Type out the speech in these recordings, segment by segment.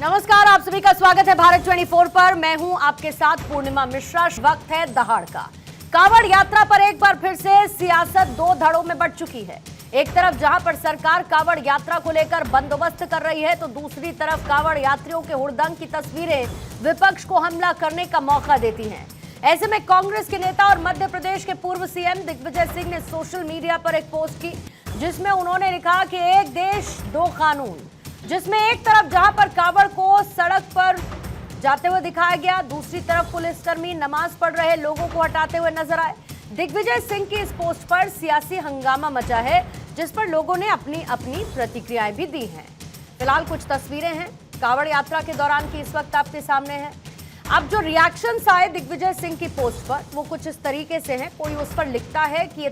नमस्कार, आप सभी का स्वागत है भारत 24 पर। मैं हूं आपके साथ पूर्णिमा मिश्रा। वक्त है दहाड़ का। कांवड़ यात्रा पर एक बार फिर से सियासत दो धड़ों में बढ़ चुकी है। एक तरफ जहां पर सरकार कांवड़ यात्रा को लेकर बंदोबस्त कर रही है, तो दूसरी तरफ कांवड़ यात्रियों के हुड़दंग की तस्वीरें विपक्ष को हमला करने का मौका देती हैं। ऐसे में कांग्रेस के नेता और मध्य प्रदेश के पूर्व सीएम दिग्विजय सिंह ने सोशल मीडिया पर एक पोस्ट की, जिसमें उन्होंने लिखा कि एक देश दो कानून, जिसमें एक तरफ जहां पर कांवड़ को सड़क पर जाते हुए दिखाया गया, दूसरी तरफ पुलिसकर्मी नमाज पढ़ रहे लोगों को हटाते हुए नजर आए। दिग्विजय सिंह की इस पोस्ट पर सियासी हंगामा मचा है, जिस पर लोगों ने अपनी अपनी प्रतिक्रियाएं भी दी हैं। फिलहाल कुछ तस्वीरें हैं कांवड़ यात्रा के दौरान की, इस वक्त आपके सामने है। अब जो रिएक्शंस आए दिग्विजय सिंह की पोस्ट पर, वो कुछ इस तरीके से हैं। कोई उस पर लिखता है कि ये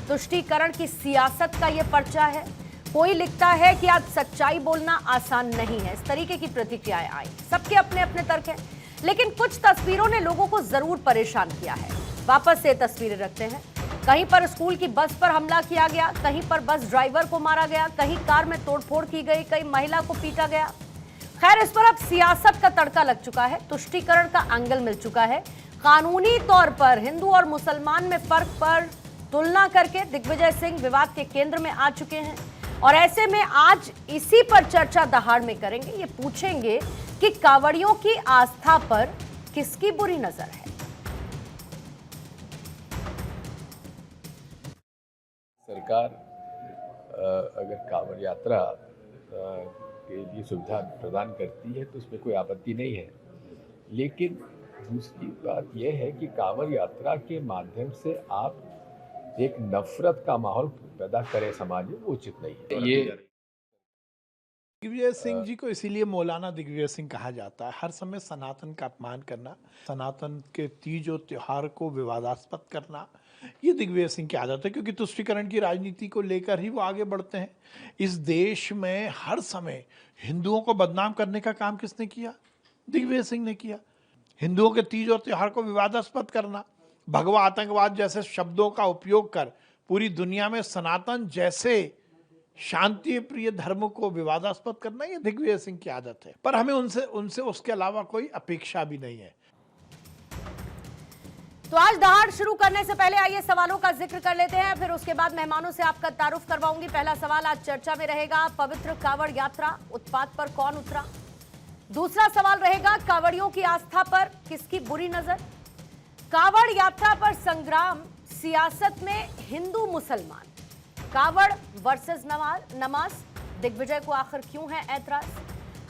तुष्टीकरण की सियासत का ये पर्चा है। कोई लिखता है कि आज सच्चाई बोलना आसान नहीं है। इस तरीके की प्रतिक्रियाएं आई। सबके अपने अपने तर्क हैं, लेकिन कुछ तस्वीरों ने लोगों को जरूर परेशान किया है। वापस से तस्वीरें रखते हैं। कहीं पर स्कूल की बस पर हमला किया गया, कहीं पर बस ड्राइवर को मारा गया, कहीं कार में तोड़फोड़ की गई, कहीं महिला को पीटा गया। खैर, इस पर अब सियासत का तड़का लग चुका है, तुष्टीकरण का एंगल मिल चुका है। कानूनी तौर पर हिंदू और मुसलमान में फर्क पर तुलना करके दिग्विजय सिंह विवाद के केंद्र में आ चुके हैं। और ऐसे में आज इसी पर चर्चा दहाड़ में करेंगे। ये पूछेंगे कि कांवड़ियों की आस्था पर किसकी बुरी नजर है। सरकार अगर कांवड़ यात्रा के लिए सुविधा प्रदान करती है तो उसमें कोई आपत्ति नहीं है, लेकिन दूसरी बात यह है कि कांवड़ यात्रा के माध्यम से आप एक नफरत का माहौल पैदा करें समाज में, वो उचित नहीं है। ये दिग्विजय सिंह जी को इसीलिए मौलाना दिग्विजय सिंह कहा जाता है। हर समय सनातन का अपमान करना, सनातन के तीज और त्योहार को विवादास्पद करना, ये दिग्विजय सिंह की आदत है, क्योंकि तुष्टीकरण की राजनीति को लेकर ही वो आगे बढ़ते हैं। इस देश में हर समय हिंदुओं को बदनाम करने का काम किसने किया? दिग्विजय सिंह ने किया। हिंदुओं के तीज और त्योहार को विवादास्पद करना, भगवा आतंकवाद जैसे शब्दों का उपयोग कर पूरी दुनिया में सनातन जैसे शांति प्रिय धर्म को विवादास्पद करना, ये दिग्विजय सिंह की आदत है। पर हमें उनसे उसके अलावा कोई अपेक्षा भी नहीं है। तो आज दहाड़ शुरू करने से पहले आइए सवालों का जिक्र कर लेते हैं, फिर उसके बाद मेहमानों से आपका तारुफ करवाऊंगी। पहला सवाल आज चर्चा में रहेगा, पवित्र कांवड़ यात्रा उत्पात पर कौन उतरा। दूसरा सवाल रहेगा, कांवड़ियों की आस्था पर किसकी बुरी नजर। कांवड़ यात्रा पर संग्राम, सियासत में हिंदू मुसलमान, कांवड़ वर्सेस नमाज, दिग्विजय को आखिर क्यों है ऐतराज।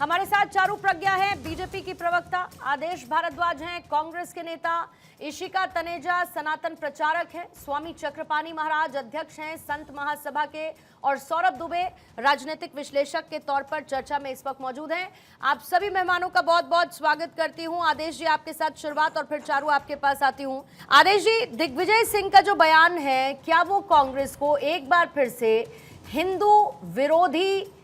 हमारे साथ चारू प्रज्ञा है, बीजेपी की प्रवक्ता, आदेश भारद्वाज हैं, कांग्रेस के नेता, इशिका तनेजा सनातन प्रचारक हैं, स्वामी चक्रपाणी महाराज अध्यक्ष हैं संत महासभा के, और सौरभ दुबे राजनीतिक विश्लेषक के तौर पर चर्चा में इस वक्त मौजूद हैं। आप सभी मेहमानों का बहुत बहुत स्वागत करती हूं। आदेश जी, आपके साथ शुरुआत, और फिर चारू आपके पास आती हूं। आदेश जी, दिग्विजय सिंह का जो बयान है, क्या वो कांग्रेस को एक बार फिर से हिंदू विरोधी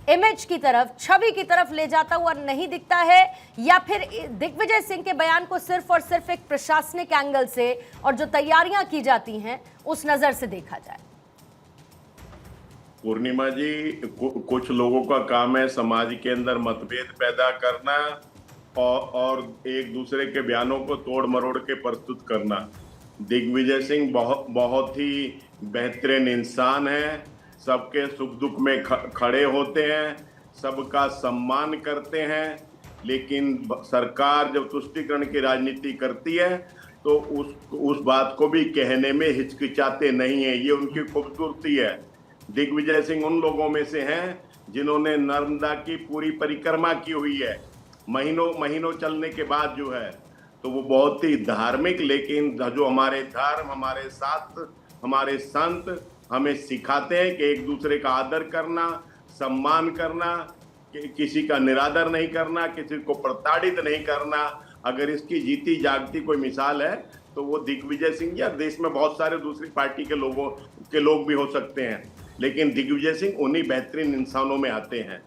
इमेज की तरफ, छवि की तरफ ले जाता हुआ नहीं दिखता है, या फिर दिग्विजय सिंह के बयान को सिर्फ और सिर्फ एक प्रशासनिक एंगल से और जो तैयारियां की जाती हैं उस नजर से देखा जाए? पूर्णिमा जी, कुछ लोगों का काम है समाज के अंदर मतभेद पैदा करना और एक दूसरे के बयानों को तोड़ मरोड़ के प्रस्तुत करना। दिग्विजय सिंह बहुत ही बेहतरीन इंसान है, सबके सुख दुख में खड़े होते हैं, सबका सम्मान करते हैं, लेकिन सरकार जब तुष्टीकरण की राजनीति करती है तो उस बात को भी कहने में हिचकिचाते नहीं है। ये उनकी खूबसूरती है। दिग्विजय सिंह उन लोगों में से हैं जिन्होंने नर्मदा की पूरी परिक्रमा की हुई है, महीनों चलने के बाद जो है, तो वो बहुत ही धार्मिक, लेकिन जो हमारे धर्म, हमारे शास्त्र, हमारे संत हमें सिखाते हैं कि एक दूसरे का आदर करना, सम्मान करना, किसी का निरादर नहीं करना, किसी को प्रताड़ित नहीं करना। अगर इसकी जीती जागती कोई मिसाल है तो वो दिग्विजय सिंह, या देश में बहुत सारे दूसरी पार्टी के लोग भी हो सकते हैं, लेकिन दिग्विजय सिंह उन्हीं बेहतरीन इंसानों में आते हैं।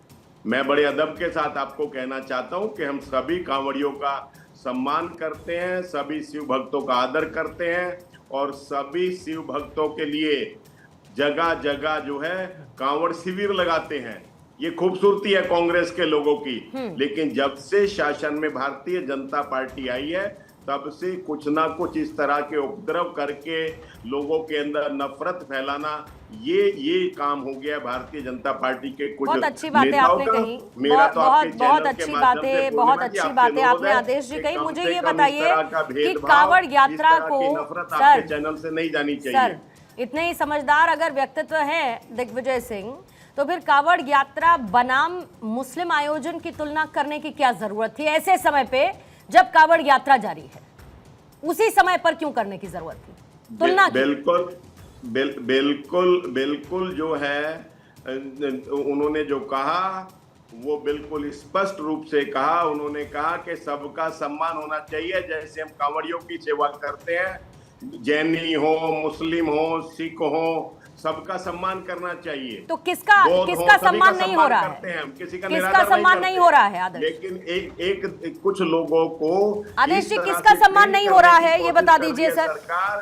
मैं बड़े अदब के साथ आपको कहना चाहता हूं कि हम सभी कांवड़ियों का सम्मान करते हैं, सभी शिव भक्तों का आदर करते हैं, और सभी शिव भक्तों के लिए जगह जगह जो है कांवड़ शिविर लगाते हैं। ये खूबसूरती है कांग्रेस के लोगों की। लेकिन जब से शासन में भारतीय जनता पार्टी आई है तब से कुछ ना कुछ इस तरह के उपद्रव करके लोगों के अंदर नफरत फैलाना, ये काम हो गया भारतीय जनता पार्टी के कुछ बहुत अच्छी बात है आपने कही, बहुत अच्छी बात है, बहुत अच्छी बात है आपने आदेश जी कही। मुझे ये बताइए कि कांवड़ यात्रा को सर चैनल से नहीं जानी चाहिए। सर इतने ही समझदार अगर व्यक्तित्व है दिग्विजय सिंह, तो फिर कांवड़ यात्रा बनाम मुस्लिम आयोजन की तुलना करने की क्या जरूरत थी ऐसे समय पे जब कांवड़ यात्रा जारी है? उसी समय पर क्यों करने की जरूरत थी तुलना? बिल्कुल जो है उन्होंने जो कहा वो बिल्कुल स्पष्ट रूप से कहा। उन्होंने कहा कि सबका सम्मान होना चाहिए, जैसे हम कांवड़ियों की सेवा करते हैं, जैनी हो, मुस्लिम हो, सिख हो, सबका सम्मान करना चाहिए। तो किसका सम्मान नहीं हो रहा है? किसका सम्मान नहीं हो रहा है आदेश? लेकिन एक कुछ लोगों को आदेश जी किसका सम्मान नहीं हो रहा है ये बता दीजिए सर। सरकार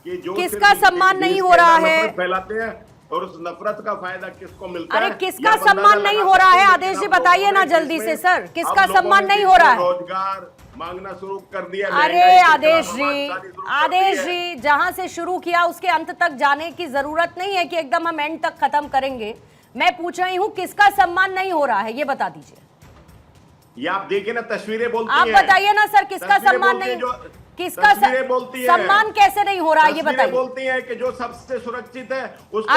कि जो किसका सम्मान नहीं हो रहा है? फैलाते हैं और उस नफरत का फायदा किसको मिलता है? अरे किसका सम्मान नहीं हो रहा है आदेश जी बताइए ना जल्दी से सर, किसका सम्मान नहीं हो रहा है? रोजगार मांगना शुरू कर दिया। अरे आदेश जी जहां से शुरू किया उसके अंत तक जाने की जरूरत नहीं है कि एकदम हम एंड तक खत्म करेंगे। मैं पूछ रही हूं किसका सम्मान नहीं हो रहा है ये बता दीजिए। ये आप देखिए ना, तस्वीरें बोलती हैं। आप बताइए ना सर किसका सम्मान नहीं, किसका सम्मान कैसे नहीं हो रहा है ये बताइए। बोलती है कि जो सबसे सुरक्षित है उसको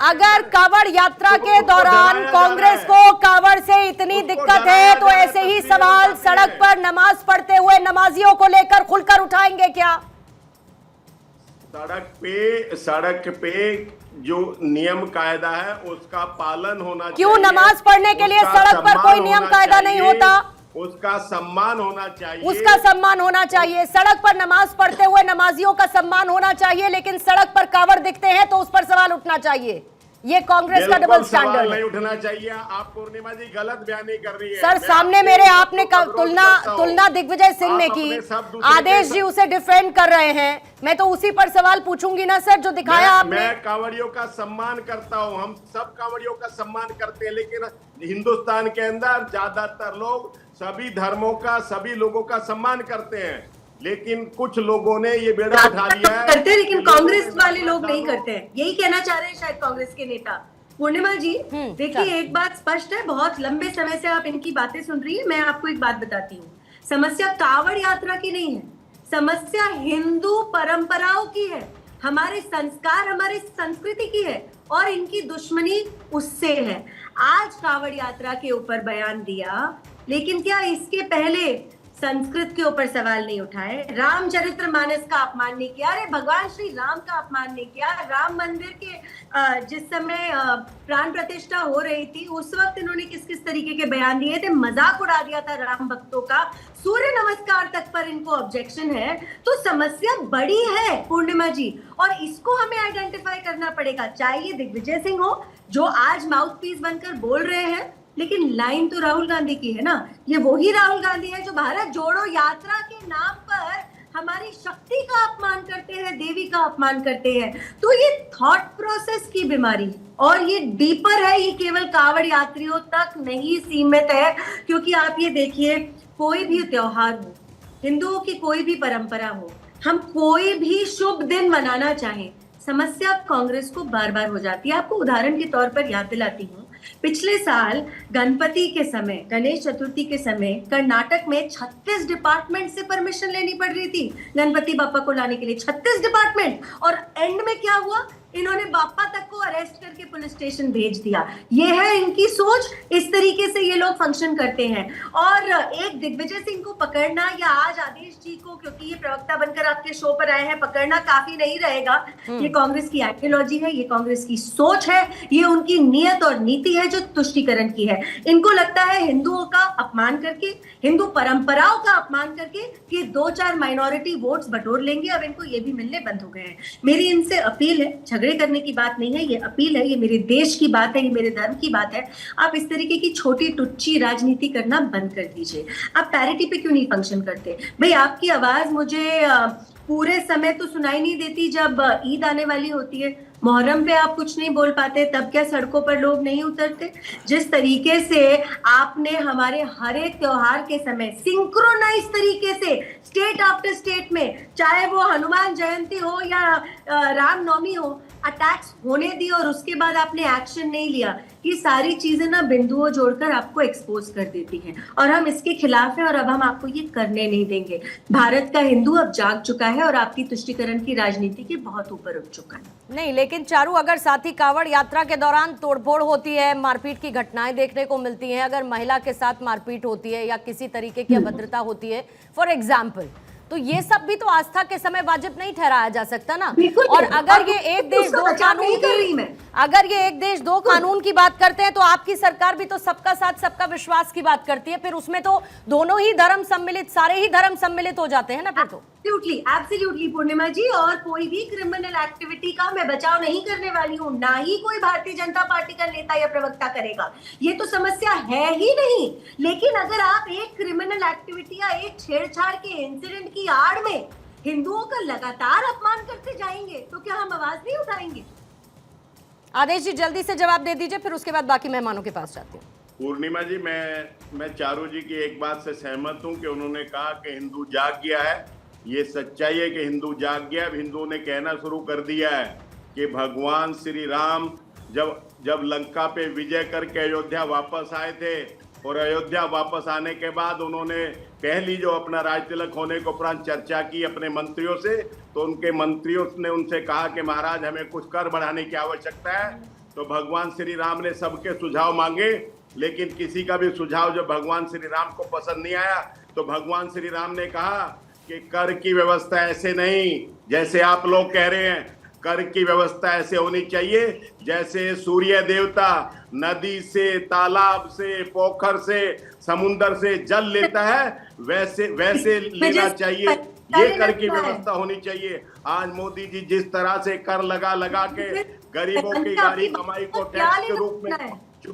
अगर कांवड़ यात्रा के दौरान कांग्रेस को कांवड़ से इतनी दिक्कत है तो ऐसे ही सवाल सड़क पर नमाज पढ़ते हुए नमाजियों को लेकर खुलकर उठाएंगे क्या? सड़क पे जो नियम कायदा है उसका पालन होना चाहिए। क्यों नमाज पढ़ने के लिए सड़क पर कोई नियम कायदा नहीं होता? उसका सम्मान होना चाहिए। उसका सम्मान होना चाहिए। सड़क पर नमाज पढ़ते हुए नमाजियों का सम्मान होना चाहिए, लेकिन सड़क पर कांवड़ दिखते हैं तो उस पर सवाल उठना चाहिए। ये कांग्रेस का डबल स्टैंडर्ड नहीं उठना चाहिए। आप पूर्णिमा जी गलत बयानी कर रही है सर। सामने मेरे आपने तुलना दिग्विजय सिंह ने की, आदेश जी उसे डिफेंड कर रहे हैं। मैं तो उसी पर सवाल पूछूंगी ना सर जो दिखाया आपने। मैं कांवड़ियों का सम्मान करता हूं, हम सब कांवड़ियों का सम्मान करते हैं, लेकिन हिंदुस्तान के अंदर ज्यादातर लोग सभी धर्मों का, सभी लोगों का सम्मान करते हैं, लेकिन कुछ लोगों ने ये बेड़ा उठा लिया है करते हैं, लेकिन कांग्रेस वाले लोग नहीं करते हैं। यही कहना चाह रहे हैं शायद कांग्रेस के नेता। पूर्णिमा जी देखिए, एक बात स्पष्ट है, बहुत लंबे समय से आप इनकी बातें सुन रही है। मैं आपको एक बात बताती हूँ, समस्या कांवड़ यात्रा की नहीं है, समस्या हिंदू परंपराओं की है, हमारे संस्कार, हमारी संस्कृति की है, और इनकी दुश्मनी उससे है। आज कांवड़ यात्रा के ऊपर बयान दिया, लेकिन क्या इसके पहले संस्कृत के ऊपर सवाल नहीं उठाए? रामचरितमानस का अपमान नहीं किया? अरे भगवान श्री राम का अपमान नहीं किया? राम मंदिर के जिस समय प्राण प्रतिष्ठा हो रही थी उस वक्त इन्होंने किस किस तरीके के बयान दिए थे, मजाक उड़ा दिया था राम भक्तों का, सूर्य नमस्कार तक पर इनको ऑब्जेक्शन है। तो समस्या बड़ी है पूर्णिमा जी, और इसको हमें आइडेंटिफाई करना पड़ेगा। चाहे ये दिग्विजय सिंह हो जो आज माउथ पीस बनकर बोल रहे हैं, लेकिन लाइन तो राहुल गांधी की है ना। ये वही राहुल गांधी है जो भारत जोड़ो यात्रा के नाम पर हमारी शक्ति का अपमान करते हैं, देवी का अपमान करते हैं। तो ये थॉट प्रोसेस की बीमारी है और ये डीपर है, ये केवल कांवड़ यात्रियों तक नहीं सीमित है। क्योंकि आप ये देखिए, कोई भी त्योहार हो, हिंदुओं की कोई भी परंपरा हो, हम कोई भी शुभ दिन मनाना चाहें, समस्या कांग्रेस को बार बार हो जाती है। आपको उदाहरण के तौर पर याद दिलाती हूँ, पिछले साल गणपति के समय, गणेश चतुर्थी के समय कर्नाटक में 36 डिपार्टमेंट से परमिशन लेनी पड़ रही थी गणपति बापा को लाने के लिए। 36 डिपार्टमेंट, और एंड में क्या हुआ, इन्होंने बापा तक को अरेस्ट करके पुलिस स्टेशन भेज दिया। ये है इनकी सोच, इस तरीके से ये लोग फंक्शन करते हैं। और एक दिग्विजय सिंह को पकड़ना या आज आदेश जी को, क्योंकि ये प्रवक्ता बनकर आपके शो पर आए हैं, पकड़ना काफी नहीं रहेगा। ये कांग्रेस की आइडियोलॉजी है, ये कांग्रेस की सोच है, ये उनकी नियत और नीति है जो तुष्टीकरण की है। इनको लगता है हिंदुओं का अपमान करके, हिंदू परंपराओं का अपमान करके कि 2-4 माइनॉरिटी वोट्स बटोर लेंगे। अब इनको ये भी मिलने बंद हो गए हैं। मेरी इनसे अपील है, झगड़े करने की बात नहीं है, ये अपील है, ये मेरे देश की बात है, ये मेरे धर्म की बात है। आप इस तरीके की छोटी टुच्ची राजनीति करना बंद कर दीजिए। आप पैरिटी पे क्यों नहीं फंक्शन करते? भाई आपकी आवाज मुझे पूरे समय तो सुनाई नहीं देती जब ईद आने वाली होती है, मुहर्रम पे आप कुछ नहीं बोल पाते, तब क्या सड़कों पर लोग नहीं उतरते? जिस तरीके से आपने हमारे हर एक त्योहार के समय सिंक्रोनाइज तरीके से स्टेट आफ्टर स्टेट में, चाहे वो हनुमान जयंती हो या रामनवमी हो, अटैक्स होने दिए और उसके बाद आपने एक्शन नहीं लिया। ये सारी चीजें ना बिंदुओं जोड़कर आपको एक्सपोज कर देती हैं और हम इसके खिलाफ हैं और अब हम आपको ये करने नहीं देंगे। भारत का हिंदू अब जाग चुका है और आपकी तुष्टीकरण की राजनीति के बहुत ऊपर उठ चुका है। नहीं, लेकिन चारू, अगर साथ ही कांवड़ यात्रा के दौरान तोड़फोड़ होती है, मारपीट की घटनाएं देखने को मिलती हैं, अगर महिला के साथ मारपीट होती है या किसी तरीके की अभद्रता होती है फॉर एग्जाम्पल, तो ये सब भी तो आस्था के समय वाजिब नहीं ठहराया जा सकता ना। और अगर ये एक देश दो कानून की, अगर ये एक देश दो कानून की बात करते हैं तो आपकी सरकार भी तो सबका साथ सबका विश्वास की बात करती है, फिर उसमें तो दोनों ही धर्म सम्मिलित, सारे ही धर्म सम्मिलित हो जाते हैं ना फिर तो। एब्सोल्युटली पूर्णिमा जी, और कोई भी क्रिमिनल एक्टिविटी का मैं बचाव नहीं करने वाली हूँ, ना ही कोई भारतीय जनता पार्टी का नेता या प्रवक्ता करेगा, ये तो समस्या है ही नहीं। लेकिन अगर आप एक क्रिमिनल एक्टिविटी या एक छेड़छाड़ के इंसिडेंट की आड़ में हिंदुओं का लगातार अपमान करते जाएंगे तो क्या हम आवाज नहीं उठाएंगे? आदेश जी जल्दी से जवाब दे दीजिए, फिर उसके बाद बाकी मेहमानों के पास जाते हैं। पूर्णिमा जी, मैं चारू जी की एक बात से सहमत हूं कि उन्होंने कहा कि हिंदू जाग गया है। ये सच्चाई है कि हिंदू जाग गया। हिंदुओं ने कहना शुरू कर दिया है कि भगवान श्री राम जब लंका पे विजय करके अयोध्या वापस आए थे और अयोध्या वापस आने के बाद उन्होंने पहली जो अपना राज तिलक होने के उपरांत चर्चा की अपने मंत्रियों से, तो उनके मंत्रियों ने उनसे कहा कि महाराज हमें कुछ कर बढ़ाने की आवश्यकता है। तो भगवान श्री राम ने सबके सुझाव मांगे, लेकिन किसी का भी सुझाव जब भगवान श्री राम को पसंद नहीं आया तो भगवान श्री राम ने कहा कि कर की व्यवस्था ऐसे नहीं जैसे आप लोग कह रहे हैं। कर की व्यवस्था ऐसे होनी चाहिए जैसे सूर्य देवता नदी से, तालाब से, पोखर से, समुद्र से जल लेता है, वैसे लेना चाहिए। ये कर की व्यवस्था होनी चाहिए। आज मोदी जी जिस तरह से कर लगा के गरीबों की गाड़ी कमाई को टैक्स के रूप में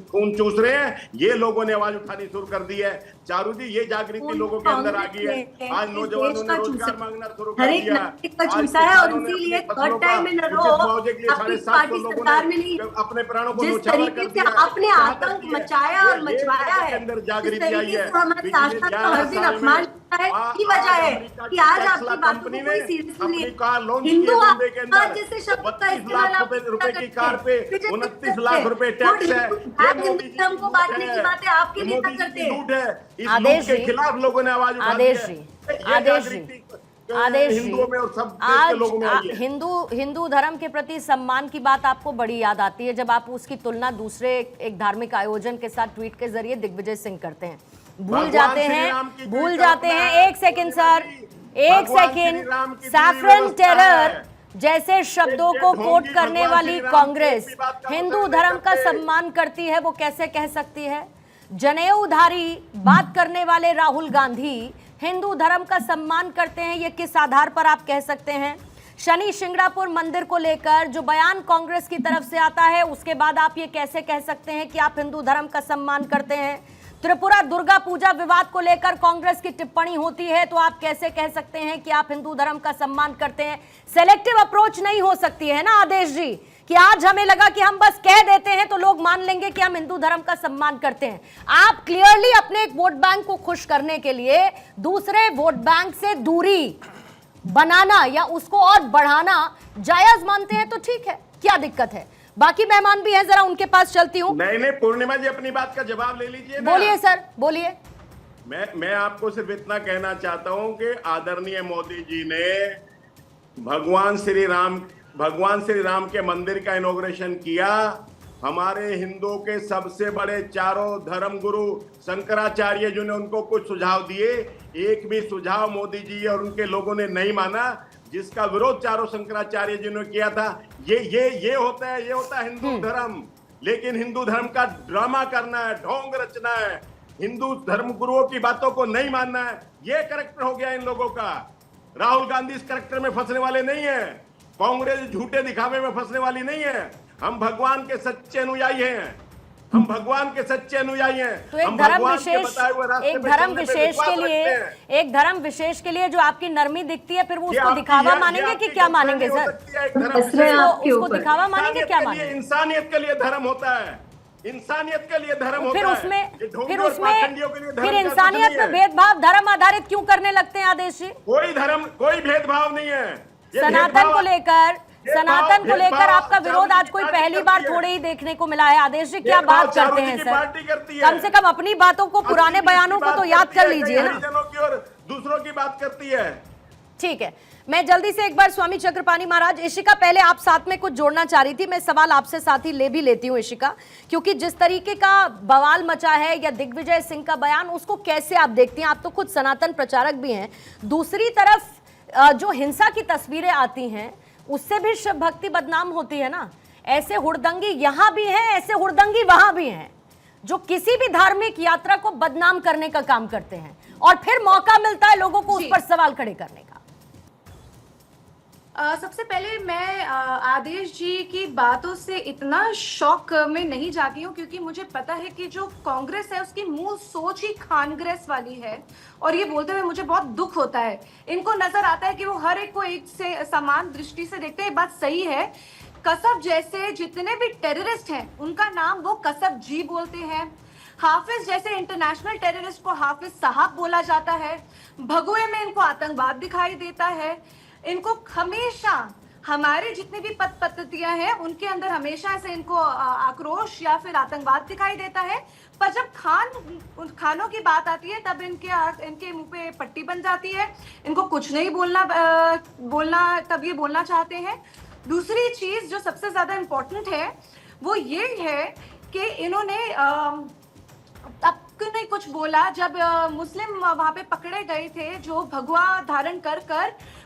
खून चूस रहे हैं, ये लोगों ने आवाज उठानी शुरू कर दी है। चारू जी, ये जागृति लोगों के अंदर आ गई है। आज नौजवानों ने रोजगार मांगना शुरू कर दिया है और इसीलिए थर्ड टाइम में अपने प्राणों को न्यौछावर कर दिया है। आपने आतंक मचाया और मचवाया है। अंदर जागृति आई है। हर दिन अपमान की वजह है कि आज आपकी बातों को कोई सीरियसली हिंदू जैसे शब्द का इस्तेमाल ₹29 की कार पे 29 लाख रुपए टैक्स है। हिंदुत्व को बांटने की बातें आपके नेता करते हैं। इस लूट के खिलाफ लोगों ने आवाज उठाई है। आदेश हिंदुओं में और सब देश के लोगों में आई है। हिंदू धर्म के प्रति सम्मान की बात आपको बड़ी याद आती है जब आप उसकी तुलना दूसरे एक धार्मिक आयोजन के साथ ट्वीट के जरिए दिग्विजय सिंह करते हैं। भूल जाते हैं एक सेकंड सर, एक सेकंड, सैफरन टेरर जैसे शब्दों को कोट करने वाली कांग्रेस हिंदू धर्म का सम्मान करती है, वो कैसे कह सकती है? जनेऊधारी बात करने वाले राहुल गांधी हिंदू धर्म का सम्मान करते हैं, ये किस आधार पर आप कह सकते हैं? शनि शिंगणापुर मंदिर को लेकर जो बयान कांग्रेस की तरफ से आता है, उसके बाद आप ये कैसे कह सकते हैं कि आप हिंदू धर्म का सम्मान करते हैं? त्रिपुरा दुर्गा पूजा विवाद को लेकर कांग्रेस की टिप्पणी होती है तो आप कैसे कह सकते हैं कि आप हिंदू धर्म का सम्मान करते हैं? सेलेक्टिव अप्रोच नहीं हो सकती है ना आदेश जी, कि आज हमें लगा कि हम बस कह देते हैं तो लोग मान लेंगे कि हम हिंदू धर्म का सम्मान करते हैं। आप क्लियरली अपने एक वोट बैंक को खुश करने के लिए दूसरे वोट बैंक से दूरी बनाना या उसको और बढ़ाना जायज मानते हैं तो ठीक है, क्या दिक्कत है? बाकी मेहमान भी हैं, जरा उनके पास चलती हूँ। नहीं पूर्णिमा जी, अपनी बात का जवाब ले लीजिए। बोलिए सर, बोलिए। मैं आपको सिर्फ इतना कहना चाहता हूं कि आदरणीय मोदी जी ने भगवान श्री राम के मंदिर का इनॉग्रेशन किया। हमारे हिंदुओं के सबसे बड़े चारों धर्म गुरु शंकराचार्य जी ने उनको कुछ सुझाव दिए, एक भी सुझाव मोदी जी और उनके लोगों ने नहीं माना, जिसका विरोध चारों शंकराचार्य जी ने किया था। ये होता है हिंदू धर्म। लेकिन हिंदू धर्म का ड्रामा करना है, ढोंग रचना है, हिंदू धर्म गुरुओं की बातों को नहीं मानना है, ये करैक्टर हो गया इन लोगों का। राहुल गांधी इस करैक्टर में फंसने वाले नहीं है, कांग्रेस झूठे दिखावे में फंसने वाली नहीं है। हम भगवान के सच्चे अनुयायी हैं। हम भगवान के सच्चे अनुयायी हैं। तो एक हम धर्म भगवान के विशेष बताए हुए रास्ते एक पे धर्म चलने पे विशेष के विश्वास लिए रखते हैं। एक धर्म विशेष के लिए जो आपकी नरमी दिखती है, फिर वो ये उसको आपकी- दिखावा ये मानेंगे आपकी कि क्या गलती मानेंगे हो सर? सकती है, एक धर्म हंस रहे हैं विशेष। आपके उसको ऊपर। दिखावा मानेंगे क्या इंसानियत के लिए- मानेंगे? इंसानियत के लिए धर्म होता है, इंसानियत के लिए धर्म होता फिर है। उसमें ये ढोंगी फिर और उसमें पाखंडियों के लिए धर्म फिर का कुछ इंसानियत नहीं में है। भेदभाव धर्म आधारित क्यों करने लगते हैं आदेश जी? कोई धर्म, कोई भेदभाव नहीं है। ये सनातन भेदभाव- को लेकर भेदभाव- आपका विरोध आज कोई पार्टी पहली करती बार है। थोड़े ही देखने को मिला है। आदेश जी क्या भेदभाव बात करते चारों हैं की सर? पार्टी करती है। कम से कम अपनी बातों को, पुराने अपनी बयानों को बात तो याद करती कर है, लीजिए कहीं ना। हरिजनों की और दूसरों की बात करती है। ठीक है, मैं जल्दी से एक बार स्वामी चक्रपाणी महाराज, इशिका पहले आप साथ में कुछ जोड़ना चाह रही थी, मैं सवाल आपसे साथ ही ले भी लेती हूँ इशिका, क्योंकि जिस तरीके का बवाल मचा है या दिग्विजय सिंह का बयान, उसको कैसे आप देखती हैं? आप तो खुद सनातन प्रचारक भी हैं। दूसरी तरफ जो हिंसा की तस्वीरें आती हैं उससे भी शिव भक्ति बदनाम होती है ना। ऐसे हुड़दंगी यहां भी हैं, ऐसे हुड़दंगी वहां भी हैं जो किसी भी धार्मिक यात्रा को बदनाम करने का काम करते हैं, और फिर मौका मिलता है लोगों को उस पर सवाल खड़े करने का। सबसे पहले मैं आदेश जी की बातों से इतना शॉक में नहीं जाती हूँ, क्योंकि मुझे पता है कि जो कांग्रेस है उसकी मूल सोच ही खानग्रेस वाली है, और ये बोलते हुए मुझे बहुत दुख होता है। इनको नजर आता है कि वो हर एक को एक से समान दृष्टि से देखते हैं। ये बात सही है। कसब जैसे जितने भी टेररिस्ट हैं उनका नाम वो कसब जी बोलते हैं। हाफिज जैसे इंटरनेशनल टेररिस्ट को हाफिज साहब बोला जाता है। भगुए में इनको आतंकवाद दिखाई देता है। इनको हमेशा हमारे जितने भी पद पद्धतियां हैं उनके अंदर हमेशा से इनको आक्रोश या फिर आतंकवाद दिखाई देता है। पर जब खानों की बात आती है तब इनके मुंह पे पट्टी बन जाती है। इनको कुछ नहीं बोलना तब ये बोलना चाहते हैं। दूसरी चीज जो सबसे ज्यादा इम्पोर्टेंट है वो ये है कि इन्होंने अब क्यों नहीं कुछ बोला जब मुस्लिम वहां पे पकड़े गए थे जो भगवा धारण कर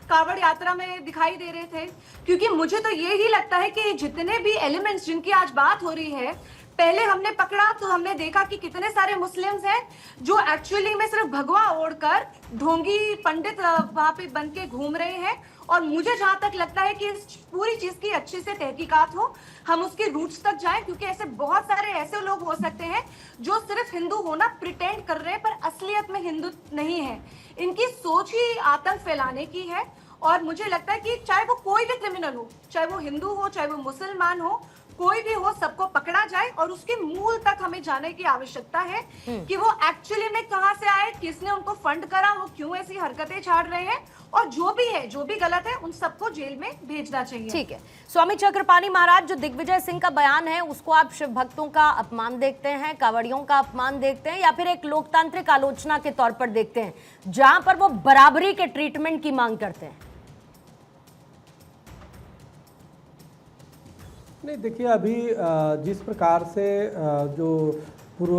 कावड़ यात्रा में दिखाई दे रहे थे। क्योंकि मुझे तो ये ही लगता है कि जितने भी एलिमेंट्स जिनकी आज बात हो रही है, पहले हमने पकड़ा तो हमने देखा कि कितने सारे मुस्लिम्स हैं जो एक्चुअली में सिर्फ भगवा ओढ़कर ढोंगी पंडित वहां पे बन के घूम रहे हैं। और मुझे जहां तक लगता है कि इस पूरी चीज की अच्छे से तहकीकात हो, हम उसके रूट्स तक जाएं, क्योंकि ऐसे बहुत सारे ऐसे लोग हो सकते हैं जो सिर्फ हिंदू होना प्रिटेंड कर रहे हैं पर असलियत में हिंदू नहीं है। इनकी सोच ही आतंक फैलाने की है। और मुझे लगता है कि चाहे वो कोई भी क्रिमिनल हो, चाहे वो हिंदू हो, चाहे वो मुसलमान हो, कोई भी हो, सबको पकड़ा जाए और उसके मूल तक हमें जाने की आवश्यकता है कि वो एक्चुअली में कहां से आए, किसने उनको फंड करा, वो क्यों ऐसी हरकतें छाड़ रहे हैं, और जो भी है, जो भी गलत है, उन सबको जेल में भेजना चाहिए। ठीक है, स्वामी चक्रपाणी महाराज, जो दिग्विजय सिंह का बयान है उसको आप शिव भक्तों का अपमान देखते हैं, कावड़ियों का अपमान देखते हैं, या फिर एक लोकतांत्रिक आलोचना के तौर पर देखते हैं जहां पर वो बराबरी के ट्रीटमेंट की मांग करते हैं? नहीं, देखिए, अभी जिस प्रकार से जो पूर्व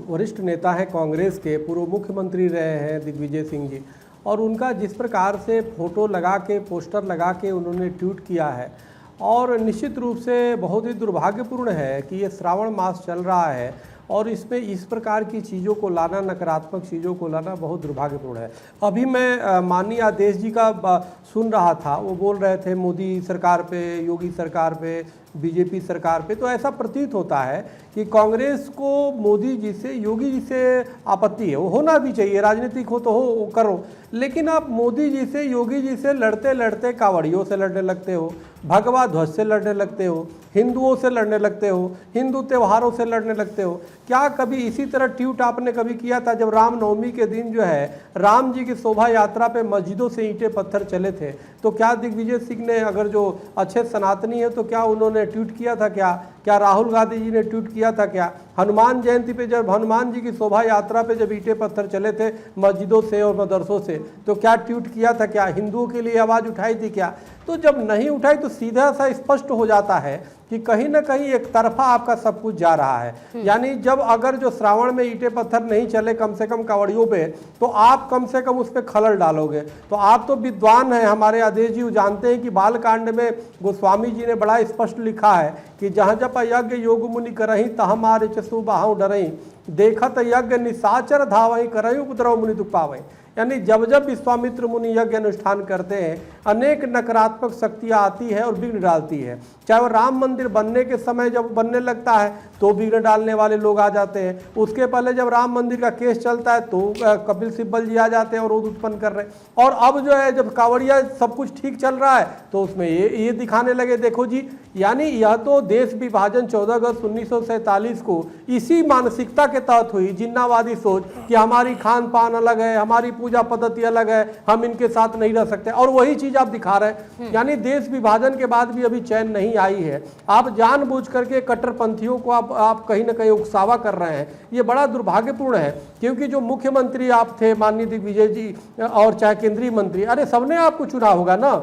वरिष्ठ नेता हैं कांग्रेस के, पूर्व मुख्यमंत्री रहे हैं दिग्विजय सिंह जी, और उनका जिस प्रकार से फोटो लगा के, पोस्टर लगा के उन्होंने ट्वीट किया है, और निश्चित रूप से बहुत ही दुर्भाग्यपूर्ण है कि ये श्रावण मास चल रहा है और इसमें इस प्रकार की चीज़ों को लाना, नकारात्मक चीज़ों को लाना बहुत दुर्भाग्यपूर्ण है। अभी मैं माननीय आदेश जी का सुन रहा था, वो बोल रहे थे मोदी सरकार पे, योगी सरकार पे, बीजेपी सरकार पे, तो ऐसा प्रतीत होता है कि कांग्रेस को मोदी जी से, योगी जी से आपत्ति है। वो होना भी चाहिए, राजनीतिक हो तो हो, करो, लेकिन आप मोदी जी से, योगी जी से लड़ते लड़ते कावड़ियों से लड़ने लगते हो, भगवा ध्वज से लड़ने लगते हो, हिंदुओं से लड़ने लगते हो, हिंदू त्योहारों से लड़ने लगते हो। क्या कभी इसी तरह ट्वीट आपने कभी किया था जब रामनवमी के दिन जो है राम जी की शोभा यात्रा पे मस्जिदों से ईंटें पत्थर चले थे, तो क्या दिग्विजय सिंह ने, अगर जो अच्छे सनातनी है, तो क्या उन्होंने ट्वीट किया था? क्या राहुल गांधी जी ने ट्वीट किया था? क्या हनुमान जयंती पे जब हनुमान जी की शोभा यात्रा पे जब ईंटें पत्थर चले थे मस्जिदों से और मदरसों से, तो क्या ट्वीट किया था? क्या हिंदुओं के लिए आवाज़ उठाई थी? क्या? तो जब नहीं उठाई तो सीधा सा स्पष्ट हो जाता है कि कहीं ना कहीं एक तरफा आपका सब कुछ जा रहा है। यानी जब अगर जो श्रावण में ईंटें पत्थर नहीं चले कम से कम कावड़ियों पे, तो आप कम से कम उस पर खलल डालोगे। तो आप तो विद्वान हैं, हमारे आदेश जी जानते हैं कि बाल कांड में गोस्वामी जी ने बड़ा स्पष्ट लिखा है कि जहाँ जब यज्ञ योग मुनि करही तहाँ मारे चसु बाहु डरही, देखत यज्ञ निशाचर धावई करई उपद्रव मुनि दुख पावई। यानी जब जब विश्वामित्र मुनि यज्ञ अनुष्ठान करते हैं अनेक नकारात्मक शक्तियां आती है और विघ्न डालती है। चाहे वो राम मंदिर बनने के समय जब बनने लगता है तो विघ्न डालने वाले लोग आ जाते हैं, उसके पहले जब राम मंदिर का केस चलता है तो कपिल सिब्बल जी आ जाते हैं और रोध उत्पन्न कर रहे हैं, और अब जो है जब कांवड़िया सब कुछ ठीक चल रहा है तो उसमें ये दिखाने लगे। देखो जी, यानी यह तो देश विभाजन 14 अगस्त 1947 को इसी मानसिकता के तहत हुई, जिन्नावादी सोच कि हमारी खान पान अलग है, हमारी पूजा पद्धति अलग है, हम इनके साथ नहीं रह सकते, और वही चीज आप दिखा रहे हैं। यानी देश विभाजन के बाद भी अभी चैन नहीं आई है। आप जानबूझ करके कट्टरपंथियों को आप कहीं ना कहीं उकसावा कर रहे हैं। ये बड़ा दुर्भाग्यपूर्ण है, क्योंकि जो मुख्यमंत्री आप थे माननीय दिग्विजय जी और चाहे केंद्रीय मंत्री, अरे सबने आपको चुना होगा ना,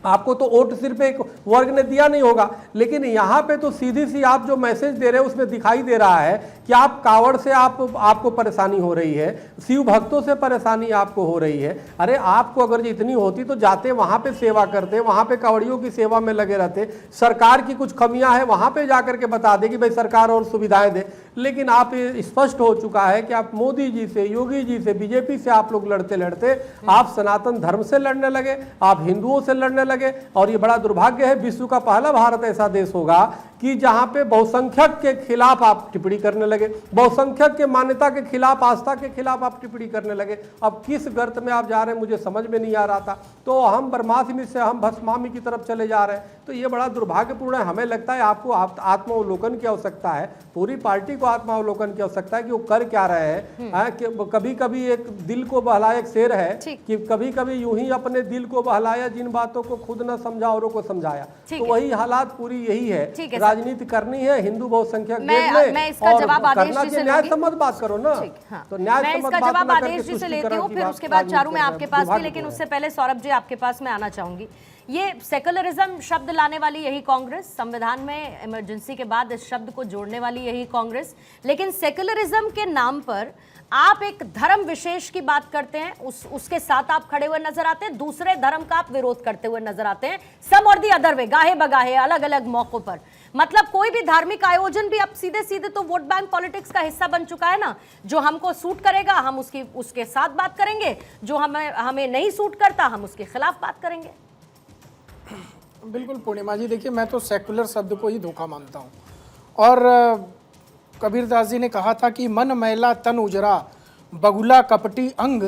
आपको तो वोट सिर्फ एक वर्ग ने दिया नहीं होगा, लेकिन यहाँ पे तो सीधी सी आप जो मैसेज दे रहे हो उसमें दिखाई दे रहा है कि आप कावड़ से आपको परेशानी हो रही है, शिव भक्तों से परेशानी आपको हो रही है। अरे आपको अगर इतनी होती तो जाते वहाँ पे सेवा करते, वहाँ पे कावड़ियों की सेवा में लगे रहते, सरकार की कुछ कमियां है वहाँ पे जाकर के बता दे कि भाई सरकार और सुविधाएं दे। लेकिन आप स्पष्ट हो चुका है कि आप मोदी जी से, योगी जी से, बीजेपी से आप लोग लड़ते लड़ते आप सनातन धर्म से लड़ने लगे, आप हिंदुओं से लड़ने लगे। और ये बड़ा दुर्भाग्य है, विश्व का पहला भारत ऐसा देश होगा कि जहां पे बहुसंख्यक के खिलाफ आप टिप्पणी करने लगे, बहुसंख्यक के मान्यता के खिलाफ, आस्था के खिलाफ आप टिप्पणी करने लगे। अब किस गर्त में आप जा रहे हैं मुझे समझ में नहीं आ रहा था। तो हम ब्रह्मास्मि से हम भस्मामि की तरफ चले जा रहे हैं, तो ये बड़ा दुर्भाग्यपूर्ण है। हमें लगता है आपको आत्मावलोकन की आवश्यकता है, पूरी पार्टी को आत्मावलोकन की आवश्यकता है कि वो कर क्या रहे हैं। कभी कभी एक दिल को बहलाया, एक शेर है कि कभी कभी यूं ही अपने दिल को बहलाया, जिन बातों को खुद न समझा औरों को समझाया। तो वही हालात पूरी यही है, राजनीति करनी है, हिंदू बहुसंख्यक मैं इसका जवाब आदेश जी से न्याय सम्मत बात करो ना। तो न्याय मैं इसका जवाब आदेश जी से लेती हूँ, फिर उसके बाद चारू मैं आपके पास भी, लेकिन उससे पहले सौरभ जी आपके पास मैं आना चाहूंगी। ये सेकुलरिज्म शब्द लाने वाली यही कांग्रेस, संविधान में इमरजेंसी के बाद इस शब्द को जोड़ने वाली यही कांग्रेस, लेकिन सेकुलरिज्म के नाम पर आप एक धर्म विशेष की बात करते हैं, उसके साथ आप खड़े हुए नजर आते हैं, दूसरे धर्म का आप विरोध करते हुए नजर आते हैं, सम और दी अदर वे, गाहे बगाहे, अलग अलग मौकों पर। मतलब कोई भी धार्मिक आयोजन भी अब सीधे सीधे तो वोट बैंक पॉलिटिक्स का हिस्सा बन चुका है ना। जो हमको सूट करेगा हम उसके साथ बात करेंगे, जो हमें नहीं सूट करता हम उसके खिलाफ बात करेंगे। बिल्कुल पूर्णिमा जी, देखिए मैं तो सेकुलर शब्द को ही धोखा मानता हूँ। और कबीरदास जी ने कहा था कि मन मैला तन उजरा, बगुला कपटी अंग,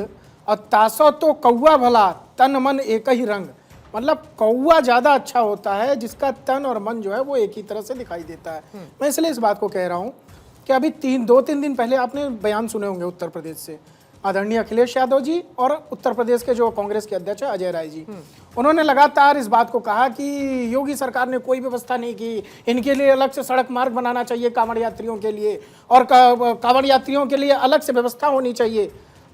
और तासो तो कौआ भला, तन मन एक ही रंग। मतलब कौआ ज़्यादा अच्छा होता है जिसका तन और मन जो है वो एक ही तरह से दिखाई देता है। मैं इसलिए इस बात को कह रहा हूँ कि अभी 2-3 दिन पहले आपने बयान सुने होंगे उत्तर प्रदेश से, आदरणीय अखिलेश यादव जी और उत्तर प्रदेश के जो कांग्रेस के अध्यक्ष है अजय राय जी, उन्होंने लगातार इस बात को कहा कि योगी सरकार ने कोई व्यवस्था नहीं की, इनके लिए अलग से सड़क मार्ग बनाना चाहिए कांवड़ यात्रियों के लिए, और कांवड़ यात्रियों के लिए अलग से व्यवस्था होनी चाहिए।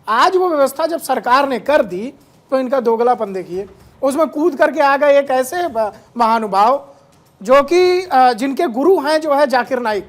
आज वो व्यवस्था जब सरकार ने कर दी तो इनका दोगलापन देखिए, उसमें कूद करके आ गए एक ऐसे महानुभाव जो कि जिनके गुरु हैं जो है जाकिर नाइक,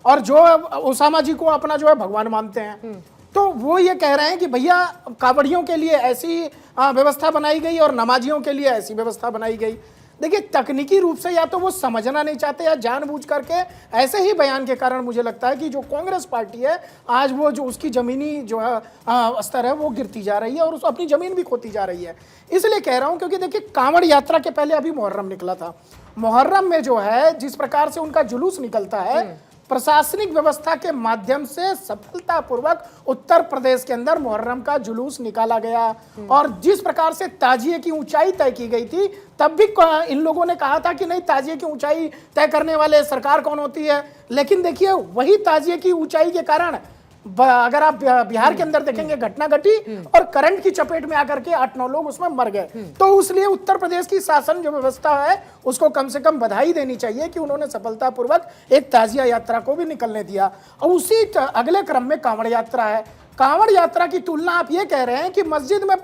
और जो ओसामा जी को अपना जो है भगवान मानते हैं। तो वो ये कह रहे हैं कि भैया कांवड़ियों के लिए ऐसी व्यवस्था बनाई गई और नमाजियों के लिए ऐसी व्यवस्था बनाई गई। देखिए तकनीकी रूप से या तो वो समझना नहीं चाहते या जानबूझ करके ऐसे ही बयान के कारण मुझे लगता है कि जो कांग्रेस पार्टी है आज वो जो उसकी जमीनी जो है स्तर है वो गिरती जा रही है और उस अपनी जमीन भी खोती जा रही है। इसलिए कह रहा हूं क्योंकि देखिए कांवड़ यात्रा के पहले अभी मुहर्रम निकला था। मुहर्रम में जो है जिस प्रकार से उनका जुलूस निकलता है, प्रशासनिक व्यवस्था के माध्यम से सफलतापूर्वक उत्तर प्रदेश के अंदर मुहर्रम का जुलूस निकाला गया, और जिस प्रकार से ताजिए की ऊंचाई तय की गई थी तब भी इन लोगों ने कहा था कि नहीं ताजिए की ऊंचाई तय करने वाले सरकार कौन होती है। लेकिन देखिए वही ताजिए की ऊंचाई के कारण अगर आप बिहार के अंदर देखेंगे घटना घटी और करंट की चपेट में आकर के 8-9 लोग उसमें मर गए। तो इसलिए उत्तर प्रदेश की शासन जो व्यवस्था है उसको कम से कम बधाई देनी चाहिए कि उन्होंने सफलतापूर्वक एक ताजिया यात्रा को भी निकलने दिया। और उसी अगले क्रम में कांवड़ यात्रा है। कांवड़ यात्रा की तुलना आप ये कह रहे हैं कि मस्जिद में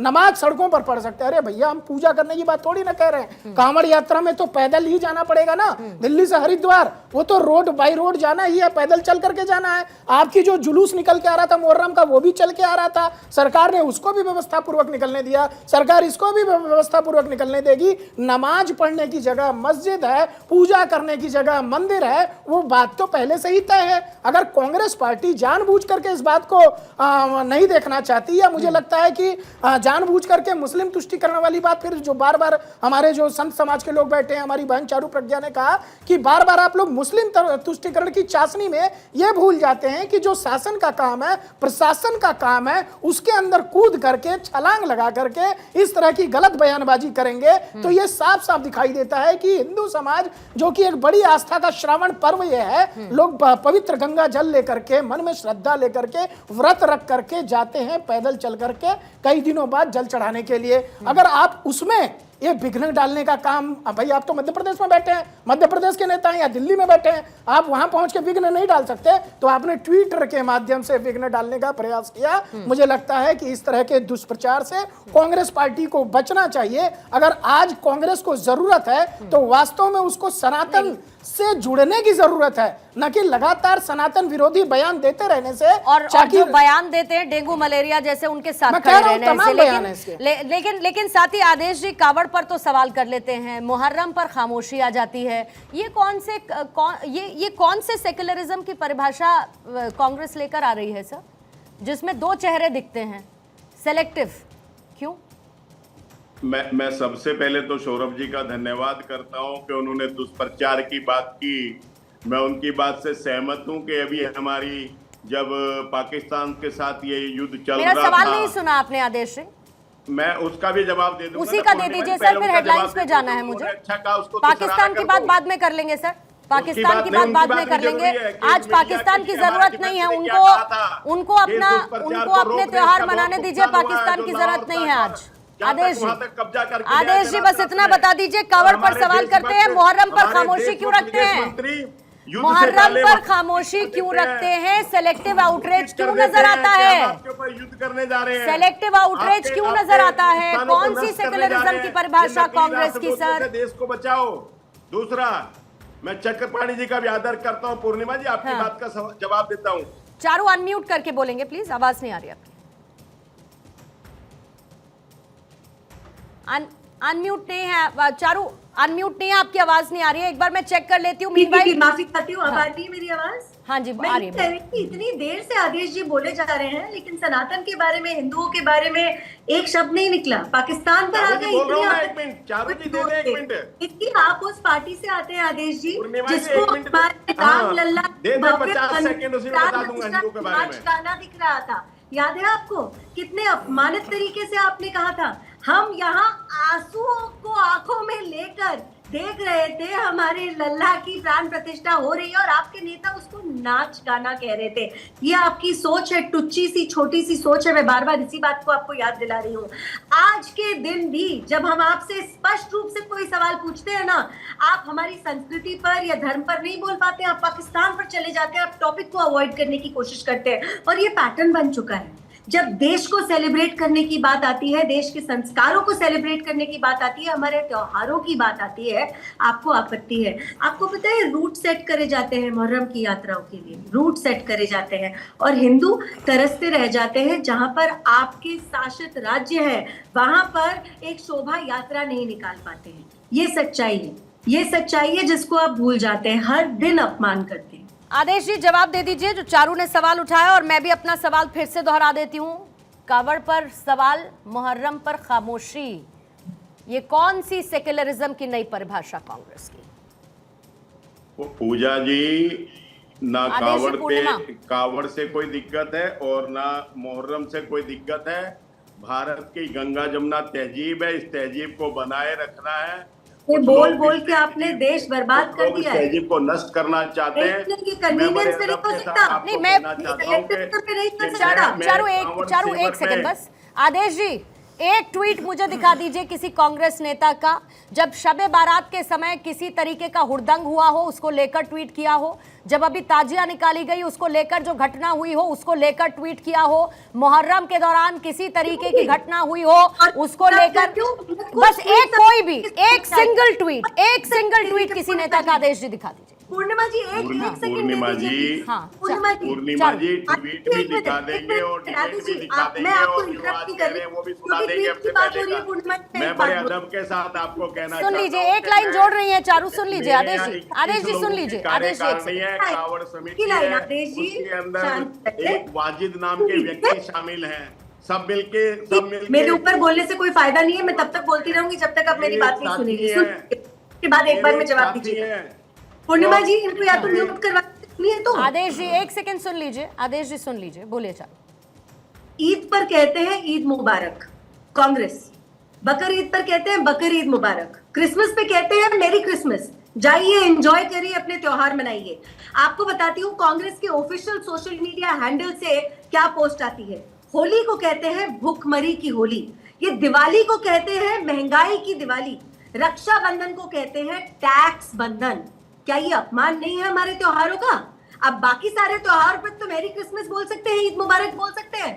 नमाज सड़कों पर पढ़ सकते हैं। अरे भैया, हम पूजा करने की बात थोड़ी ना कह रहे हैं। कांवड़ यात्रा में तो पैदल ही जाना पड़ेगा ना, दिल्ली से हरिद्वार, वो तो रोड बाई रोड जाना ही है, पैदल चल करके जाना है। आपकी जो जुलूस निकल के आ रहा था मुहर्रम का, वो भी चल के आ रहा था, सरकार ने उसको भी व्यवस्था पूर्वक निकलने दिया, सरकार इसको भी व्यवस्था पूर्वक निकलने देगी। नमाज पढ़ने की जगह मस्जिद है, पूजा करने की जगह मंदिर है, वो बात तो पहले से ही तय है। अगर कांग्रेस पार्टी जानबूझ करके इस बात को नहीं देखना चाहती, या मुझे लगता है कि जानबूझ करके मुस्लिम तुष्टिकरण वाली बात, फिर जो बार बार हमारे जो संत समाज के लोग बैठे हैं, हमारी बहन चारू प्रज्ञा ने कहा कि बार बार आप लोग मुस्लिम तुष्टिकरण की चाशनी में ये भूल जाते हैं कि जो शासन का काम है, प्रशासन का काम है, उसके अंदर कूद करके, छलांग लगा करके इस तरह की गलत बयानबाजी करेंगे तो ये साफ साफ दिखाई देता है कि हिंदू समाज, जो कि एक बड़ी आस्था का श्रावण पर्व ये है, लोग पवित्र गंगा जल लेकर के, मन में श्रद्धा लेकर के, व्रत रख करके जाते हैं पैदल चल करके कई दिनों बाद जल चढ़ाने के लिए। अगर आप उसमें ये विघ्न डालने का काम, भाई आप तो मध्य प्रदेश में बैठे हैं, मध्य प्रदेश के नेता हैं, या दिल्ली में बैठे हैं, आप वहां पहुंच के विघ्न नहीं डाल सकते, तो आपने ट्विटर के माध्यम से विघ्न डालने का प्रयास किया। मुझे लगता है कि इस तरह के दुष्प्रचार से कांग्रेस पार्टी को बचना चाहिए। अगर आज कांग्रेस को जरूरत है तो वास्तव में उसको सनातन से जुड़ने की जरूरत है, न कि लगातार सनातन विरोधी बयान देते रहने से। और जो बयान देते हैं डेंगू मलेरिया जैसे, उनके साथ खड़े रहने से, लेकिन साथ ही आदेश जी कावड़ पर तो सवाल कर लेते हैं, मुहर्रम पर खामोशी आ जाती है। ये कौन से सेक्युलरिज्म की परिभाषा कांग्रेस लेकर आ रही है सर, जिसमें दो चेहरे दिखते हैं, सेलेक्टिव क्यों? मैं सबसे पहले तो सौरभ जी का धन्यवाद करता हूं कि उन्होंने दुष्प्रचार की बात की। मैं उनकी बात से सहमत हूं कि अभी हमारी जब पाकिस्तान के साथ ये युद्ध चल रहा था, मेरा सवाल नहीं सुना आपने आदेश जी, मैं उसका भी जवाब दे दूंगा, उसी का दे दीजिए सर, फिर हेडलाइंस पे जाना है मुझे। अच्छा कहा, उसको पाकिस्तान की बात बाद में कर लेंगे सर, पाकिस्तान की बात बाद में कर लेंगे। आज पाकिस्तान की जरूरत नहीं है, उनको अपने त्योहार मनाने दीजिए, पाकिस्तान की जरूरत नहीं है आज। आदेश जी बस इतना बता दीजिए, कावड़ पर सवाल करते हैं, मुहर्रम पर खामोशी क्यों रखते हैं? मुहर्रम पर खामोशी क्यों रखते हैं? सेलेक्टिव आउटरीच क्यों नजर आता है? युद्ध करने जा रहे हैं, सेलेक्टिव आउटरीच क्यों नजर आता है? कौन सी सेक्युलरिज्म की परिभाषा कांग्रेस की सर? देश को बचाओ। दूसरा, मैं चक्रपाणी जी का भी आदर करता हूँ। पूर्णिमा जी, आपकी बात का जवाब देता हूँ। चारू अनम्यूट करके बोलेंगे प्लीज, आवाज नहीं आ रही आपकी। अनम्यूट नहीं है चारू, अनम्यूट नहीं है, आपकी आवाज नहीं आ रही है, एक बार मैं चेक कर लेती हूँ। माफी चाहती हूँ, अब आ रही है मेरी आवाज? हाँ जी आ रही है। इतनी देर से आदेश जी बोले जा रहे हैं, लेकिन सनातन के बारे में, हिंदुओं के बारे में एक शब्द नहीं निकला। पाकिस्तान पर आ गए, इतनी आप उस पार्टी से आते हैं आदेश जी, जिसको राम लल्ला गाना दिख रहा था, याद है आपको? कितने अपमानित तरीके से आपने कहा था, हम यहाँ आंसुओं को आंखों में लेकर देख रहे थे, हमारे लल्ला की प्राण प्रतिष्ठा हो रही है, और आपके नेता उसको नाच गाना कह रहे थे। ये आपकी सोच है, टुच्ची सी छोटी सी सोच है। मैं बार बार इसी बात को आपको याद दिला रही हूँ। आज के दिन भी जब हम आपसे स्पष्ट रूप से कोई सवाल पूछते हैं ना, आप हमारी संस्कृति पर या धर्म पर नहीं बोल पाते, आप पाकिस्तान पर चले जाते हैं, आप टॉपिक को अवॉइड करने की कोशिश करते हैं, और ये पैटर्न बन चुका है। जब देश को सेलिब्रेट करने की बात आती है, देश के संस्कारों को सेलिब्रेट करने की बात आती है, हमारे त्योहारों की बात आती है, आपको आपत्ति है। आपको पता है, रूट सेट करे जाते हैं मुहर्रम की यात्राओं के लिए, रूट सेट करे जाते हैं, और हिंदू तरसते रह जाते हैं। जहां पर आपके शासित राज्य है, वहां पर एक शोभा यात्रा नहीं निकाल पाते हैं। ये सच्चाई है, ये सच्चाई है जिसको आप भूल जाते हैं, हर दिन अपमान करते हैं। आदेश जी जवाब दे दीजिए, जो चारू ने सवाल उठाया, और मैं भी अपना सवाल फिर से दोहरा देती हूँ। कावड़ पर सवाल, मुहर्रम पर खामोशी, ये कौन सी सेक्युलरिज्म की नई परिभाषा कांग्रेस की? वो पूजा जी, ना कावड़ से कोई दिक्कत है और ना मुहर्रम से कोई दिक्कत है। भारत की गंगा जमुना तहजीब है, इस तहजीब को बनाए रखना है। बोल बोल के आपने देश बर्बाद कर दिया है, तहजीब को नष्ट करना चाहते हैं। चारू एक सेकंड बस। आदेश जी, एक ट्वीट मुझे दिखा दीजिए किसी कांग्रेस नेता का जब शबे बारात के समय किसी तरीके का हुड़दंग हुआ हो उसको लेकर ट्वीट किया हो, जब अभी ताजिया निकाली गई उसको लेकर जो घटना हुई हो उसको लेकर ट्वीट किया हो, मुहर्रम के दौरान किसी तरीके की घटना हुई हो उसको लेकर, बस एक कोई भी एक सिंगल ट्वीट किसी नेता का आदेश जी दिखा दीजिए। पूर्णिमा जी एक सेकंड पूर्णिमा जी पूर्णिमा जी ट्वीट भी दिखा देंगे और डिबेट भी दिखा देंगे और जो आज कह रहे हैं वो भी सुना देंगे अपने पहले का। मैं बड़े अदब के साथ आपको कहना सुन लीजिए, एक लाइन जोड़ रही है चारू, सुन लीजिए आदेश जी सुन लीजिए आदेश जी। कावड़ समिति है, उसके अंदर एक वाजिद नाम के व्यक्ति शामिल हैं, सब मिलके मेरे ऊपर बोलने से कोई फायदा नहीं है, मैं तब तक बोलती रहूंगी जब तक आप मेरी बात नहीं सुनेंगे। उसके बाद एक बार में जवाब दीजिए। पूर्णिमा जी इनको या तो म्यूट करवा सुनिए तो। आदेश जी एक सेकंड सुन लीजिए, आदेश जी सुन लीजिए, बोलिए चारू। ईद पर कहते हैं ईद मुबारक कांग्रेस, बकर ईद पर कहते हैं बकर ईद मुबारक, क्रिसमस पे कहते हैं मेरी क्रिसमस। जाइए एंजॉय करिए, अपने त्योहार मनाइए। आपको बताती हूँ कांग्रेस के ऑफिशियल सोशल मीडिया हैंडल से क्या पोस्ट आती है। होली को कहते हैं भूखमरी की होली, ये दिवाली को कहते हैं महंगाई की दिवाली, रक्षाबंधन को कहते हैं टैक्स बंधन। क्या ये अपमान नहीं है हमारे त्योहारों का? अब बाकी सारे त्योहार पर तो मेरी क्रिसमस बोल सकते हैं, ईद मुबारक बोल सकते हैं,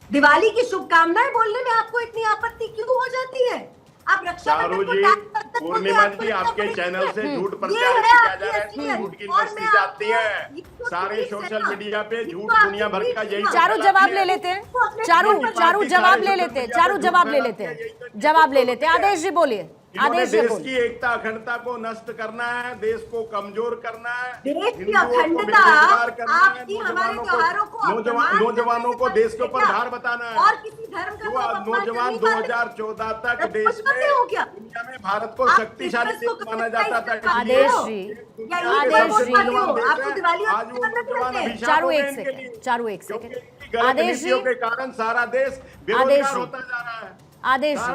दिवाली की शुभकामनाएं बोलने में आपको इतनी आपत्ति क्यों हो जाती है? आप रक्षाबंधन को पूर्णिमा जी आपके चैनल से झूठ प्रचार किया जा रहा है, झूठ की इंडस्ट्री जाती है, सारे सोशल मीडिया पे झूठ दुनिया भर का यही। चारू जवाब ले लेते हैं, चारू जवाब ले लेते हैं, चारू जवाब ले लेते हैं, जवाब ले लेते हैं। आदेश जी बोलिए, आदेश जी देश की एकता अखंडता को नष्ट करना है, देश को कमजोर करना है, देश की अखंडता आपकी हमारे त्योहारों को नौजवानों को देश के ऊपर भार बताना है और किसी धर्म का नौजवान 2014 तक देश में दुनिया में भारत को शक्तिशाली देश माना जाता था। आदेश जी, आपको दिवाली आज वो नौजवान चारू एक सेकंड आदेश जी के कारण सारा देश बेरोजगार होता जा रहा है। आदेश जी,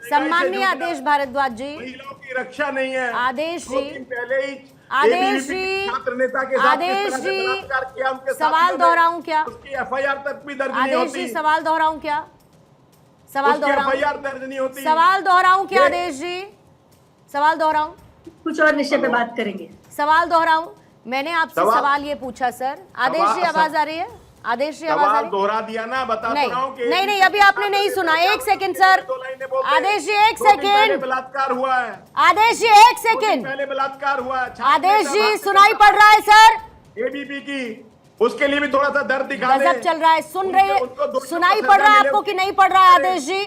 सम्माननीय आदेश भारद्वाज जी, महिलाओं की रक्षा नहीं है। आदेश जी, पहले ही आदेश जी, छात्र नेता के साथ आदेश जी, सवाल दोहराऊं क्या? उसकी एफआईआर तक भी दर्ज नहीं आदेश होती। जी सवाल दोहराऊं क्या? सवाल दोहराऊं, एफआईआर दर्ज नहीं होती। सवाल दोहराऊं क्या? आदेश जी सवाल दोहराऊं, कुछ और विषय पे बात करेंगे। सवाल दोहराऊं, मैंने आपसे सवाल ये पूछा सर। आदेश जी आवाज आ रही है? आदेश जी आवाज आ रही है? दोहरा दिया ना, बता रहा हूं कि नहीं अभी आपने नहीं सुना। एक सेकंड सर, आदेश जी एक सेकंड, बलात्कार हुआ है। आदेश जी एक सेकंड, पहले बलात्कार हुआ है। आदेश जी सुनाई पड़ रहा है सर? एबीपी की, उसके लिए भी थोड़ा सा दर्द दिखा दे। गजब चल रहा है, सुन रहे सुनाई पड़ रहा है आपको कि नहीं पड़ रहा है? आदेश जी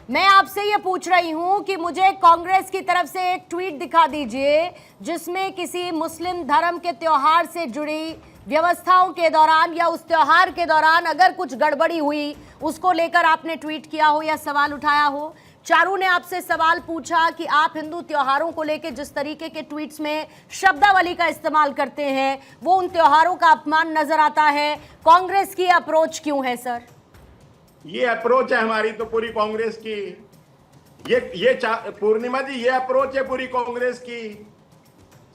मैं आपसे ये पूछ रही हूं कि मुझे कांग्रेस की तरफ से एक ट्वीट दिखा दीजिए जिसमें किसी मुस्लिम धर्म के त्योहार से जुड़ी व्यवस्थाओं के दौरान या उस त्योहार के दौरान अगर कुछ गड़बड़ी हुई उसको लेकर आपने ट्वीट किया हो या सवाल उठाया हो। चारू ने आपसे सवाल पूछा कि आप हिंदू त्योहारों को लेकर जिस तरीके के ट्वीट्स में शब्दावली का इस्तेमाल करते हैं वो उन त्योहारों का अपमान नजर आता है। कांग्रेस की अप्रोच क्यों है सर? ये अप्रोच है हमारी तो पूरी कांग्रेस की। ये पूर्णिमा जी ये अप्रोच है पूरी कांग्रेस की।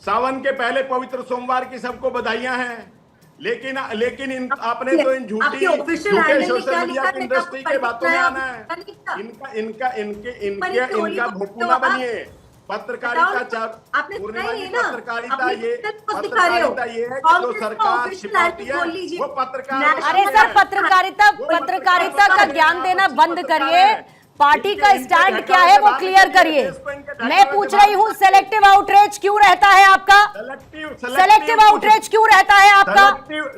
सावन के पहले पवित्र सोमवार की सबको बधाइयां हैं, लेकिन आपने तो इन झूठे सोशल मीडिया की इंडस्ट्री के बातों में आना है। इनका भोंकना बनिए। पत्रकारिता पत्रकारिता ये है कि जो सरकार छिपाती है वो पत्रकार। अरे सर पत्रकारिता का ज्ञान देना बंद करिए। पार्टी का स्टैंड क्या है वो क्लियर करिए। मैं पूछ रही हूँ सेलेक्टिव आउटरीच क्यों रहता है आपका? सेलेक्टिव आउटरीच क्यों रहता है आपका?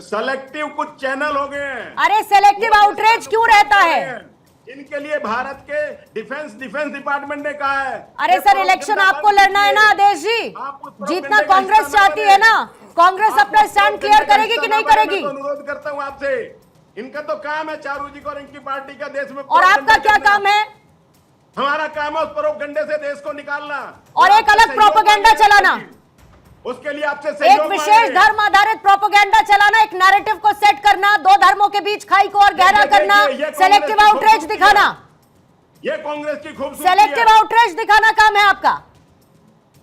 सेलेक्टिव कुछ चैनल हो गए हैं। अरे सेलेक्टिव आउटरीच क्यों रहता है? इनके लिए भारत के डिफेंस डिपार्टमेंट ने कहा है। अरे सर इलेक्शन आपको लड़ना है ना आदेश जी, जीतना कांग्रेस चाहती है ना। कांग्रेस अपना स्टैंड क्लियर करेगी कि नहीं करेगी? अनुरोध करता हूँ आपसे। इनका तो काम है चारू जी को और इनकी पार्टी का देश में। और आपका क्या काम है? हमारा काम है उस प्रोपेगेंडे से देश को निकालना और एक अलग प्रोपेगेंडा चलाना। उसके लिए आपसे एक विशेष धर्म आधारित प्रोपेगेंडा चलाना, एक नैरेटिव को सेट करना, दो धर्मों के बीच खाई को और गहरा करना, सेलेक्टिव आउटरीच दिखाना। ये कांग्रेस की खूबसूरती है। सेलेक्टिव आउटरीच दिखाना काम है आपका।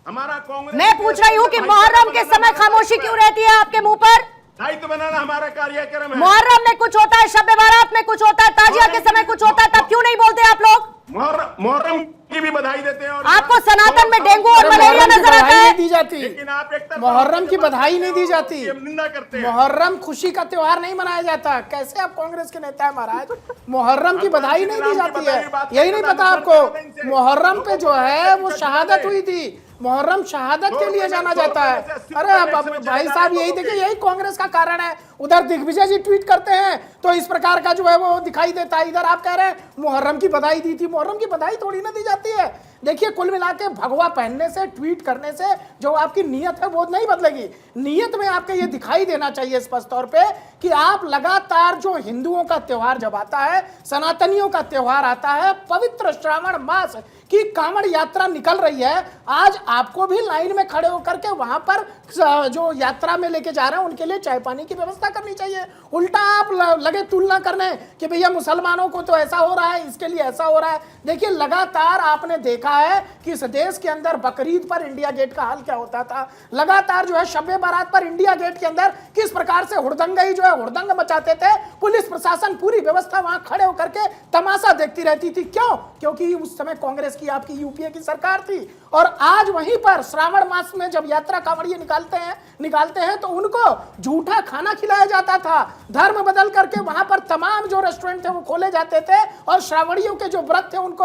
हमारा कांग्रेस मैं पूछ रही हूँ कि मुहर्रम के समय खामोशी क्यों रहती है आपके मुंह पर? दायित्व बनाना हमारा कार्यक्रम है। मुहर्रम में कुछ होता है, शब बारात में कुछ होता है, ताजिया के समय कुछ होता है, तब क्यों नहीं बोलते आप लोग? मुहर्रम की भी बधाई देते हैं और आपको सनातन में डेंगू और मलेरिया नजर आता है, दी जाती, लेकिन आप एक मुहर्रम की बधाई नहीं दी जाती, निंदा करते हैं। मुहर्रम खुशी का त्योहार नहीं मनाया जाता। कैसे आप कांग्रेस के नेता है महाराज? मुहर्रम की बधाई नहीं दी जाती है, यही नहीं पता आपको? मुहर्रम पे जो है वो शहादत हुई थी, मुहर्रम शहादत के लिए जाना जाता है। अरे अब भाई साहब यही देखिए, यही कांग्रेस का कारण है। उधर दिग्विजय जी ट्वीट करते हैं तो इस प्रकार का जो है वो दिखाई देता है, इधर आप कह रहे हैं मुहर्रम की बधाई दी थी। मुहर्रम की बधाई थोड़ी ना दी जाती है। देखिए कुल मिला के भगवा पहनने से, ट्वीट करने से जो आपकी नीयत है वो नहीं बदलेगी। नीयत में आपके ये दिखाई देना चाहिए स्पष्ट तौर पे कि आप लगातार जो हिंदुओं का त्योहार जब आता है, सनातनियों का त्योहार आता है, पवित्र श्रावण मास की कांवड़ यात्रा निकल रही है, आज आपको भी लाइन में खड़े होकर के वहां पर जो यात्रा में लेके जा रहे हैं उनके लिए चाय पानी की व्यवस्था करनी चाहिए। उल्टा आप लगे तुलना करने कि भैया मुसलमानों को तो ऐसा हो रहा है, इसके लिए ऐसा हो रहा है। देखिए लगातार आपने देखा है कि इस देश के अंदर बकरीद पर इंडिया गेट का हाल क्या होता था, लगातार जो है शब बारात पर इंडिया गेट के अंदर किस प्रकार से हुड़दंगई जो है हुड़दंग मचाते थे। पुलिस प्रशासन पूरी व्यवस्था वहां खड़े होकर के तमाशा देखती रहती थी। क्यों? क्योंकि उस समय कांग्रेस की, आपकी यूपीए की सरकार थी। और आज वहीं पर श्रावण मास में जब यात्रा कांवड़िए निकालते हैं तो उनको झूठा खाना खिलाया जाता था, धर्म बदल करके वहां पर तमाम जो रेस्टोरेंट थे वो खोले जाते थे और श्रावणियों के जो व्रत थे उनको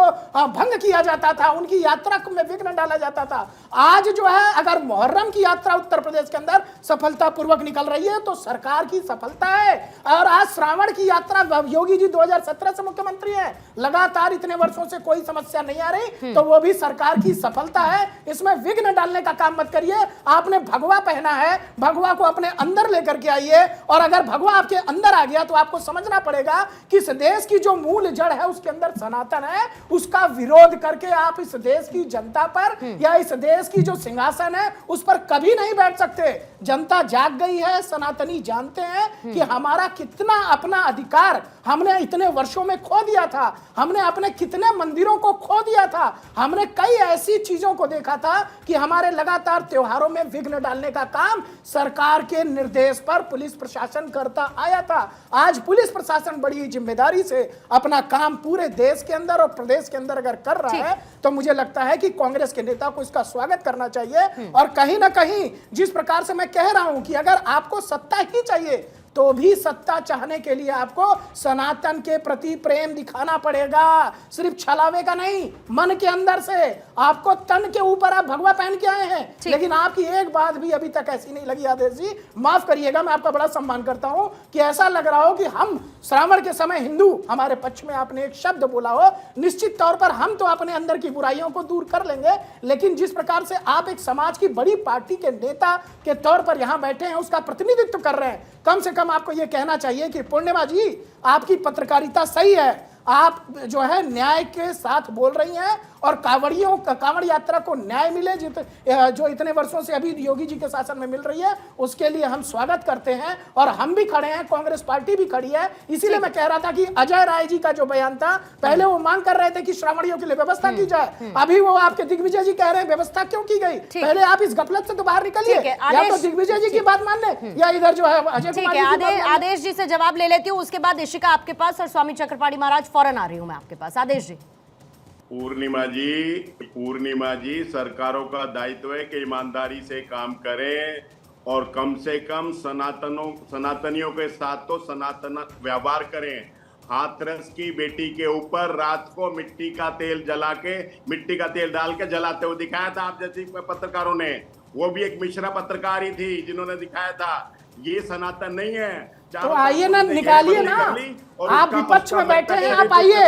भंग किया जाता था, उनकी यात्रा में विघ्न डाला जाता था। आज जो है अगर मुहर्रम की यात्रा उत्तर प्रदेश के अंदर सफलतापूर्वक निकल रही है तो सरकार की सफलता है। और आज श्रावण की यात्रा, योगी जी 2017 से मुख्यमंत्री है, लगातार इतने वर्षों से कोई समस्या नहीं आ रही, तो वो भी सरकार की सफलता है। इसमें विघ्न डालने का काम मत करिए। आपने भगवा पहना है, भगवा को अपने अंदर लेकर के आइए। और अगर भगवा आपके अंदर आ गया तो आपको समझना पड़ेगा कि इस देश की जो मूल जड़ है उसके अंदर सनातन है, उसका विरोध करके आप इस देश की जनता पर या इस देश की जो सिंहासन है उस पर कभी नहीं बैठ सकते। जनता जाग गई है, सनातनी जानते हैं कि हमारा कितना अपना अधिकार हमने इतने वर्षों में खो दिया था, हमने अपने कितने मंदिरों को खो दिया था, हमने कई ऐसी चीजों को देखा था कि हमारे लगातार त्योहारों में विघ्न डालने का काम सरकार के निर्देश पर पुलिस प्रशासन करता आया था। आज पुलिस प्रशासन बड़ी जिम्मेदारी से अपना काम पूरे देश के अंदर और प्रदेश के अंदर अगर कर रहा है तो मुझे लगता है कि कांग्रेस के नेता को इसका स्वागत करना चाहिए। और कहीं ना कहीं जिस प्रकार से मैं कह रहा हूं कि अगर आपको सत्ता ही चाहिए तो भी सत्ता चाहने के लिए आपको सनातन के प्रति प्रेम दिखाना पड़ेगा, सिर्फ छलावे का नहीं, मन के अंदर से। आपको तन के ऊपर आप भगवा पहन के आए हैं, लेकिन आपकी एक बात भी अभी तक ऐसी नहीं लगी आदेश जी, माफ करिएगा, मैं आपका बड़ा सम्मान करता हूं, कि ऐसा लग रहा हो कि हम श्रावण के समय हिंदू हमारे पक्ष में आपने एक शब्द बोला हो। निश्चित तौर पर हम तो अपने अंदर की बुराइयों को दूर कर लेंगे, लेकिन जिस प्रकार से आप एक समाज की बड़ी पार्टी के नेता के तौर पर यहां बैठे हैं, उसका प्रतिनिधित्व कर रहे हैं, कम से कम आपको यह कहना चाहिए कि पूर्णिमा जी आपकी पत्रकारिता सही है, आप जो है न्याय के साथ बोल रही हैं और कांवड़ यात्रा को न्याय मिले जो इतने वर्षों से अभी योगी जी के शासन में मिल रही है, उसके लिए हम स्वागत करते हैं। और हम भी खड़े हैं, कांग्रेस पार्टी भी खड़ी है। इसीलिए मैं कह रहा था कि अजय राय जी का जो बयान था, पहले वो मांग कर रहे थे कि श्रावणियों के लिए व्यवस्था की जाए, अभी वो आपके दिग्विजय जी कह रहे हैं व्यवस्था क्यों की गई। पहले आप इस गफलत से तो बाहर निकलिए, या तो दिग्विजय जी की बात मान ले या इधर जो है अजय कुमार। आदेश जी से जवाब ले लेती हूँ, उसके बाद इशिका आपके पास और स्वामी चक्रपाणी महाराज फौरन आ रही हूँ मैं आपके पास। आदेश जी। पूर्णिमा जी, सरकारों का दायित्व है कि ईमानदारी से काम करें और कम से कम सनातनियों के साथ तो सनातन व्यवहार करें। हाथरस की बेटी के ऊपर रात को मिट्टी का तेल डाल के जलाते हुए दिखाया था आप जैसे पत्रकारों ने, वो भी एक मिश्रा पत्रकार ही थी जिन्होंने दिखाया था। ये सनातन नहीं है। तो आइए ना, निकालिए ना, आप विपक्ष में बैठे हैं, आप आइए,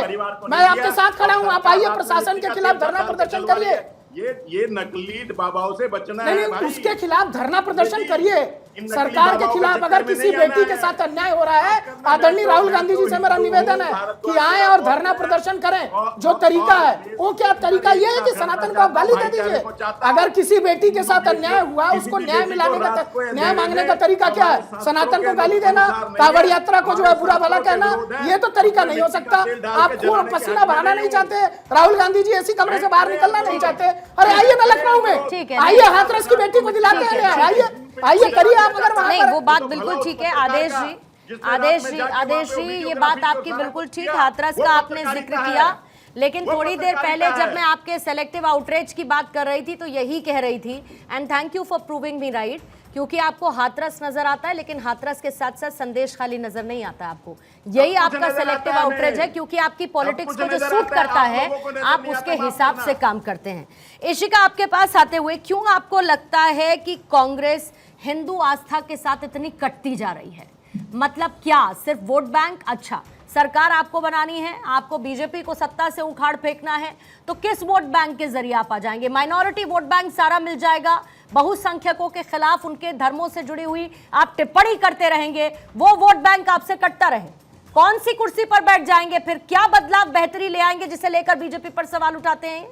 मैं आपके साथ खड़ा हूं, आप आइए, प्रशासन के खिलाफ धरना प्रदर्शन करिए। ये नकली बाबाओं से बचना है भाई। उसके खिलाफ धरना प्रदर्शन करिए, सरकार के खिलाफ। अगर किसी बेटी के साथ अन्याय हो रहा है, आदरणीय राहुल गांधी जी से मेरा निवेदन है कि आए और धरना प्रदर्शन करें। जो तरीका है वो क्या तरीका ये है कि सनातन को आप गाली दे दीजिए। अगर किसी बेटी के साथ अन्याय हुआ, उसको न्याय न्याय मांगने का तरीका क्या है? सनातन को गाली देना, कांवड़ यात्रा को जो है बुरा भला कहना, ये तो तरीका नहीं हो सकता। आप खून पसीना बहाना नहीं चाहते, राहुल गांधी जी ऐसी कमरे से बाहर निकलना नहीं चाहते, अरे आइए ना लखनऊ में, ठीक है, आइए हाथरस की बेटी को दिलाते हैं, आइए आइए करिए आप अगर वहां नहीं, पर वो बात बिल्कुल ठीक है आदेश जी, आदेश जी, ये बात आपकी बिल्कुल ठीक, हाथरस का आपने जिक्र किया, लेकिन थोड़ी देर पहले जब मैं आपके सेलेक्टिव आउटरीच की बात कर रही थी तो यही कह रही थी, and thank you for proving me right, क्योंकि आपको हाथरस नजर आता है लेकिन हाथरस के साथ साथ संदेश खाली नजर नहीं आता आपको, यही आपका सेलेक्टिव आउटरीच है, क्योंकि आपकी पॉलिटिक्स को जो सूट करता है आप उसके हिसाब से काम करते हैं। इशिका, आपके पास आते हुए, क्यों आपको लगता है कि कांग्रेस हिंदू आस्था के साथ इतनी कटती जा रही है? मतलब क्या सिर्फ वोट बैंक? अच्छा, सरकार आपको बनानी है, आपको बीजेपी को सत्ता से उखाड़ फेंकना है, तो किस वोट बैंक के जरिए आप आ जाएंगे? माइनॉरिटी वोट बैंक सारा मिल जाएगा, बहुसंख्यकों के खिलाफ उनके धर्मों से जुड़ी हुई आप टिप्पणी करते रहेंगे, वो वोट बैंक आपसे कटता रहे, कौन सी कुर्सी पर बैठ जाएंगे? फिर क्या बदलाव बेहतरी ले आएंगे जिसे लेकर बीजेपी पर सवाल उठाते हैं?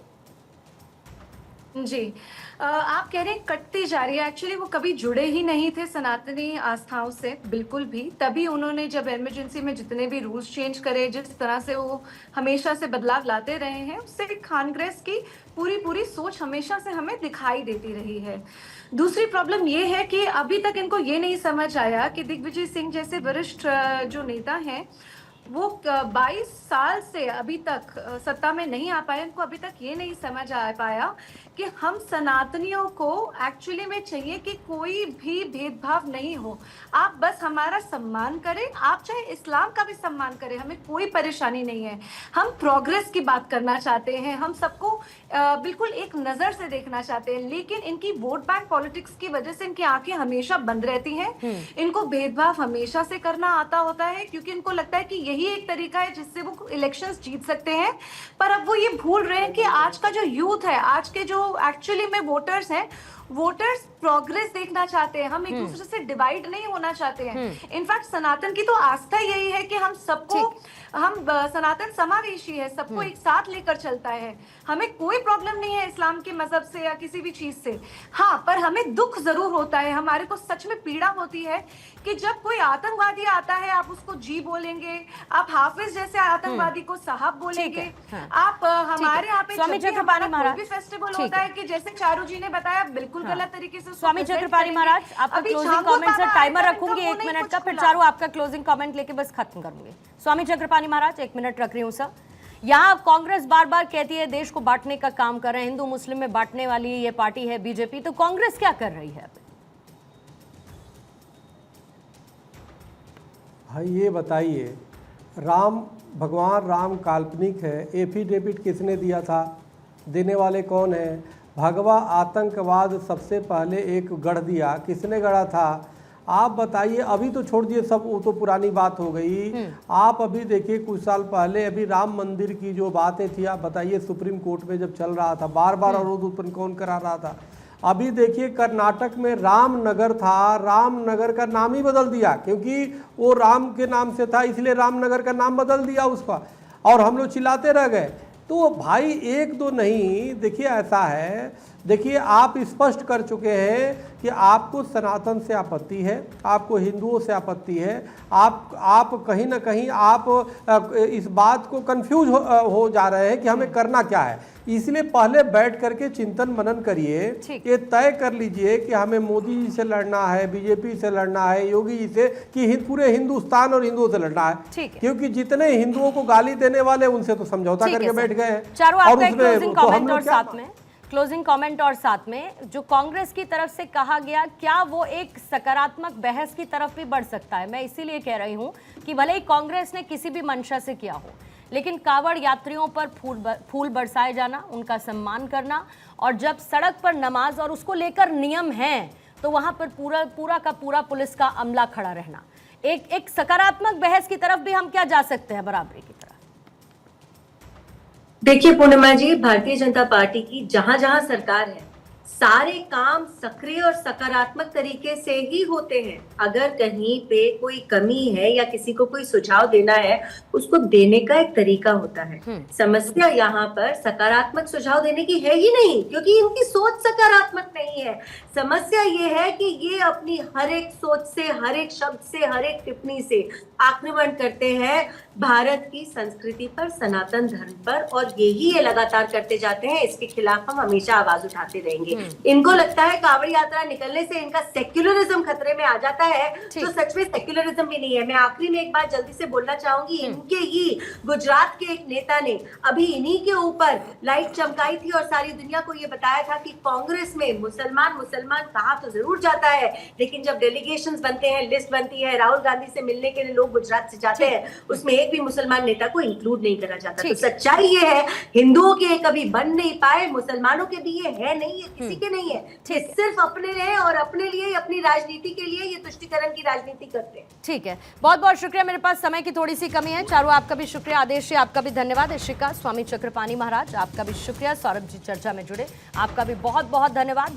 जी, आप कह रहे हैं कटती जा रही है, एक्चुअली वो कभी जुड़े ही नहीं थे सनातनी आस्थाओं से बिल्कुल भी, तभी उन्होंने जब इमरजेंसी में जितने भी रूल्स चेंज करे, जिस तरह से वो हमेशा से बदलाव लाते रहे हैं, उससे कांग्रेस की पूरी सोच हमेशा से हमें दिखाई देती रही है। दूसरी प्रॉब्लम ये है कि अभी तक इनको ये नहीं समझ आया कि दिग्विजय सिंह जैसे वरिष्ठ जो नेता हैं वो 22 साल से अभी तक सत्ता में नहीं आ पाए, इनको अभी तक ये नहीं समझ आ पाया कि हम सनातनियों को एक्चुअली में चाहिए कि कोई भी भेदभाव नहीं हो, आप बस हमारा सम्मान करें, आप चाहे इस्लाम का भी सम्मान करें, हमें कोई परेशानी नहीं है। हम प्रोग्रेस की बात करना चाहते हैं, हम सबको बिल्कुल एक नजर से देखना चाहते हैं, लेकिन इनकी वोट बैंक पॉलिटिक्स की वजह से इनकी आंखें हमेशा बंद रहती हैं, इनको भेदभाव हमेशा से करना आता होता है, क्योंकि इनको लगता है कि यही एक तरीका है जिससे वो इलेक्शंस जीत सकते हैं। पर अब वो ये भूल रहे हैं कि आज का जो यूथ है, आज के जो एक्चुअली में वोटर्स हैं, वोटर्स प्रोग्रेस देखना चाहते हैं, हम एक दूसरे से डिवाइड नहीं होना चाहते हैं। इनफैक्ट सनातन की तो आस्था यही है कि हम सबको, हम सनातन समावेशी है, सबको एक साथ लेकर चलता है, हमें कोई प्रॉब्लम नहीं है इस्लाम के मजहब से या किसी भी चीज से। हाँ, पर हमें दुख जरूर होता है, हमारे को सच में पीड़ा होती है कि जब कोई आतंकवादी आता है आप उसको जी बोलेंगे, आप हाफिज जैसे आतंकवादी को साहब बोलेंगे, आप हमारे यहाँ पे स्वामी चक्रपाणी महाराज भी फेस्टिवल होता है कि जैसे चारू जी ने बताया बिल्कुल गलत तरीके से स्वामी चक्रपाणी महाराज, आपका क्लोजिंग कमेंट से टाइमर रखूंगी 1 मिनट का, फिर चारू आपका क्लोजिंग कमेंट लेके बस खत्म करूंगी। स्वामी चक्रपाणी महाराज 1 मिनट रख रही हूँ सर। यहाँ कांग्रेस बार बार कहती है देश को बांटने का काम कर रहे हैं, हिंदू मुस्लिम में बांटने वाली ये पार्टी है बीजेपी, तो कांग्रेस क्या कर रही है? भाई ये बताइए, भगवान राम काल्पनिक है, एफिडेविट किसने दिया था, देने वाले कौन है? भगवा आतंकवाद सबसे पहले एक गढ़ दिया, किसने गढ़ा था? आप बताइए, अभी तो छोड़ दिए सब, वो तो पुरानी बात हो गई। आप अभी देखिए कुछ साल पहले अभी राम मंदिर की जो बातें थी, आप बताइए सुप्रीम कोर्ट में जब चल रहा था, बार बार अवरोध उत्पन्न कौन करा रहा था? अभी देखिए कर्नाटक में रामनगर था, रामनगर का नाम ही बदल दिया, क्योंकि वो राम के नाम से था इसलिए रामनगर का नाम बदल दिया उसका, और हम लोग चिल्लाते रह गए। तो भाई एक दो नहीं, देखिए ऐसा है, देखिए आप स्पष्ट कर चुके हैं कि आपको सनातन से आपत्ति है, आपको हिंदुओं से आपत्ति है, आप कहीं ना कहीं आप इस बात को कंफ्यूज हो जा रहे हैं कि हमें करना क्या है। इसलिए पहले बैठ करके चिंतन मनन करिए, ये तय कर लीजिए कि हमें मोदी जी से लड़ना है, बीजेपी से लड़ना है, योगी जी से, कि पूरे हिंदुस्तान और हिंदुओं से लड़ना है, क्योंकि जितने हिंदुओं को गाली देने वाले उनसे तो समझौता करके बैठ गए हैं। चारों आपका क्लोजिंग कमेंट और साथ में क्लोजिंग कमेंट और साथ में जो कांग्रेस की तरफ से कहा गया, क्या वो एक सकारात्मक बहस की तरफ भी बढ़ सकता है? मैं इसीलिए कह रही हूं कि भले ही कांग्रेस ने किसी भी मंशा से किया हो, लेकिन कावड़ यात्रियों पर फूल बरसाए जाना, उनका सम्मान करना, और जब सड़क पर नमाज और उसको लेकर नियम हैं तो वहां पर पूरा का पूरा पुलिस का अमला खड़ा रहना, एक सकारात्मक बहस की तरफ भी हम क्या जा सकते हैं बराबरी की तरफ? देखिए पूर्णिमा जी, भारतीय जनता पार्टी की जहां जहां सरकार है, सारे काम सक्रिय और सकारात्मक तरीके से ही होते हैं। अगर कहीं पे कोई कमी है या किसी को कोई सुझाव देना है, उसको देने का एक तरीका होता है। समस्या यहाँ पर सकारात्मक सुझाव देने की है ही नहीं, क्योंकि इनकी सोच सकारात्मक नहीं है। समस्या ये है कि ये अपनी हर एक सोच से, हर एक शब्द से, हर एक टिप्पणी से आक्रमण करते हैं भारत की संस्कृति पर, सनातन धर्म पर, और यही ये लगातार करते जाते हैं। इसके खिलाफ हम हमेशा आवाज उठाते रहेंगे। इनको लगता है कांवड़ यात्रा निकलने से इनका सेक्युलरिज्म खतरे में आ जाता है, तो सच में सेक्युलरिज्म भी नहीं है। मैं आखिरी में एक बात जल्दी से बोलना चाहूंगी, इनके ही गुजरात के एक नेता ने अभी इन्हीं के ऊपर लाइट चमकाई थी और सारी दुनिया को ये बताया था कि कांग्रेस में मुसलमान कहा तो जरूर जाता है, लेकिन जब डेलीगेशंस बनते हैं, लिस्ट बनती है, राहुल गांधी से मिलने के लिए लोग गुजरात से जाते हैं, उसमें एक भी मुसलमान नेता को इंक्लूड नहीं करा जाता। तो सच्चाई ये है, हिंदुओं के कभी बन नहीं पाए, मुसलमानों के भी ये है नहीं, ये किसी के नहीं है। ये सिर्फ अपने लिए और अपने लिए, अपनी राजनीति के लिए ये तुष्टीकरण की राजनीति करते हैं। ठीक है, बहुत बहुत शुक्रिया। मेरे पास समय की थोड़ी सी कमी है। चारों आपका भी शुक्रिया, आदेश जी आपका भी धन्यवाद, इशिका, स्वामी चक्रपाणी महाराज आपका भी शुक्रिया, सौरभ जी चर्चा में जुड़े आपका भी बहुत बहुत धन्यवाद।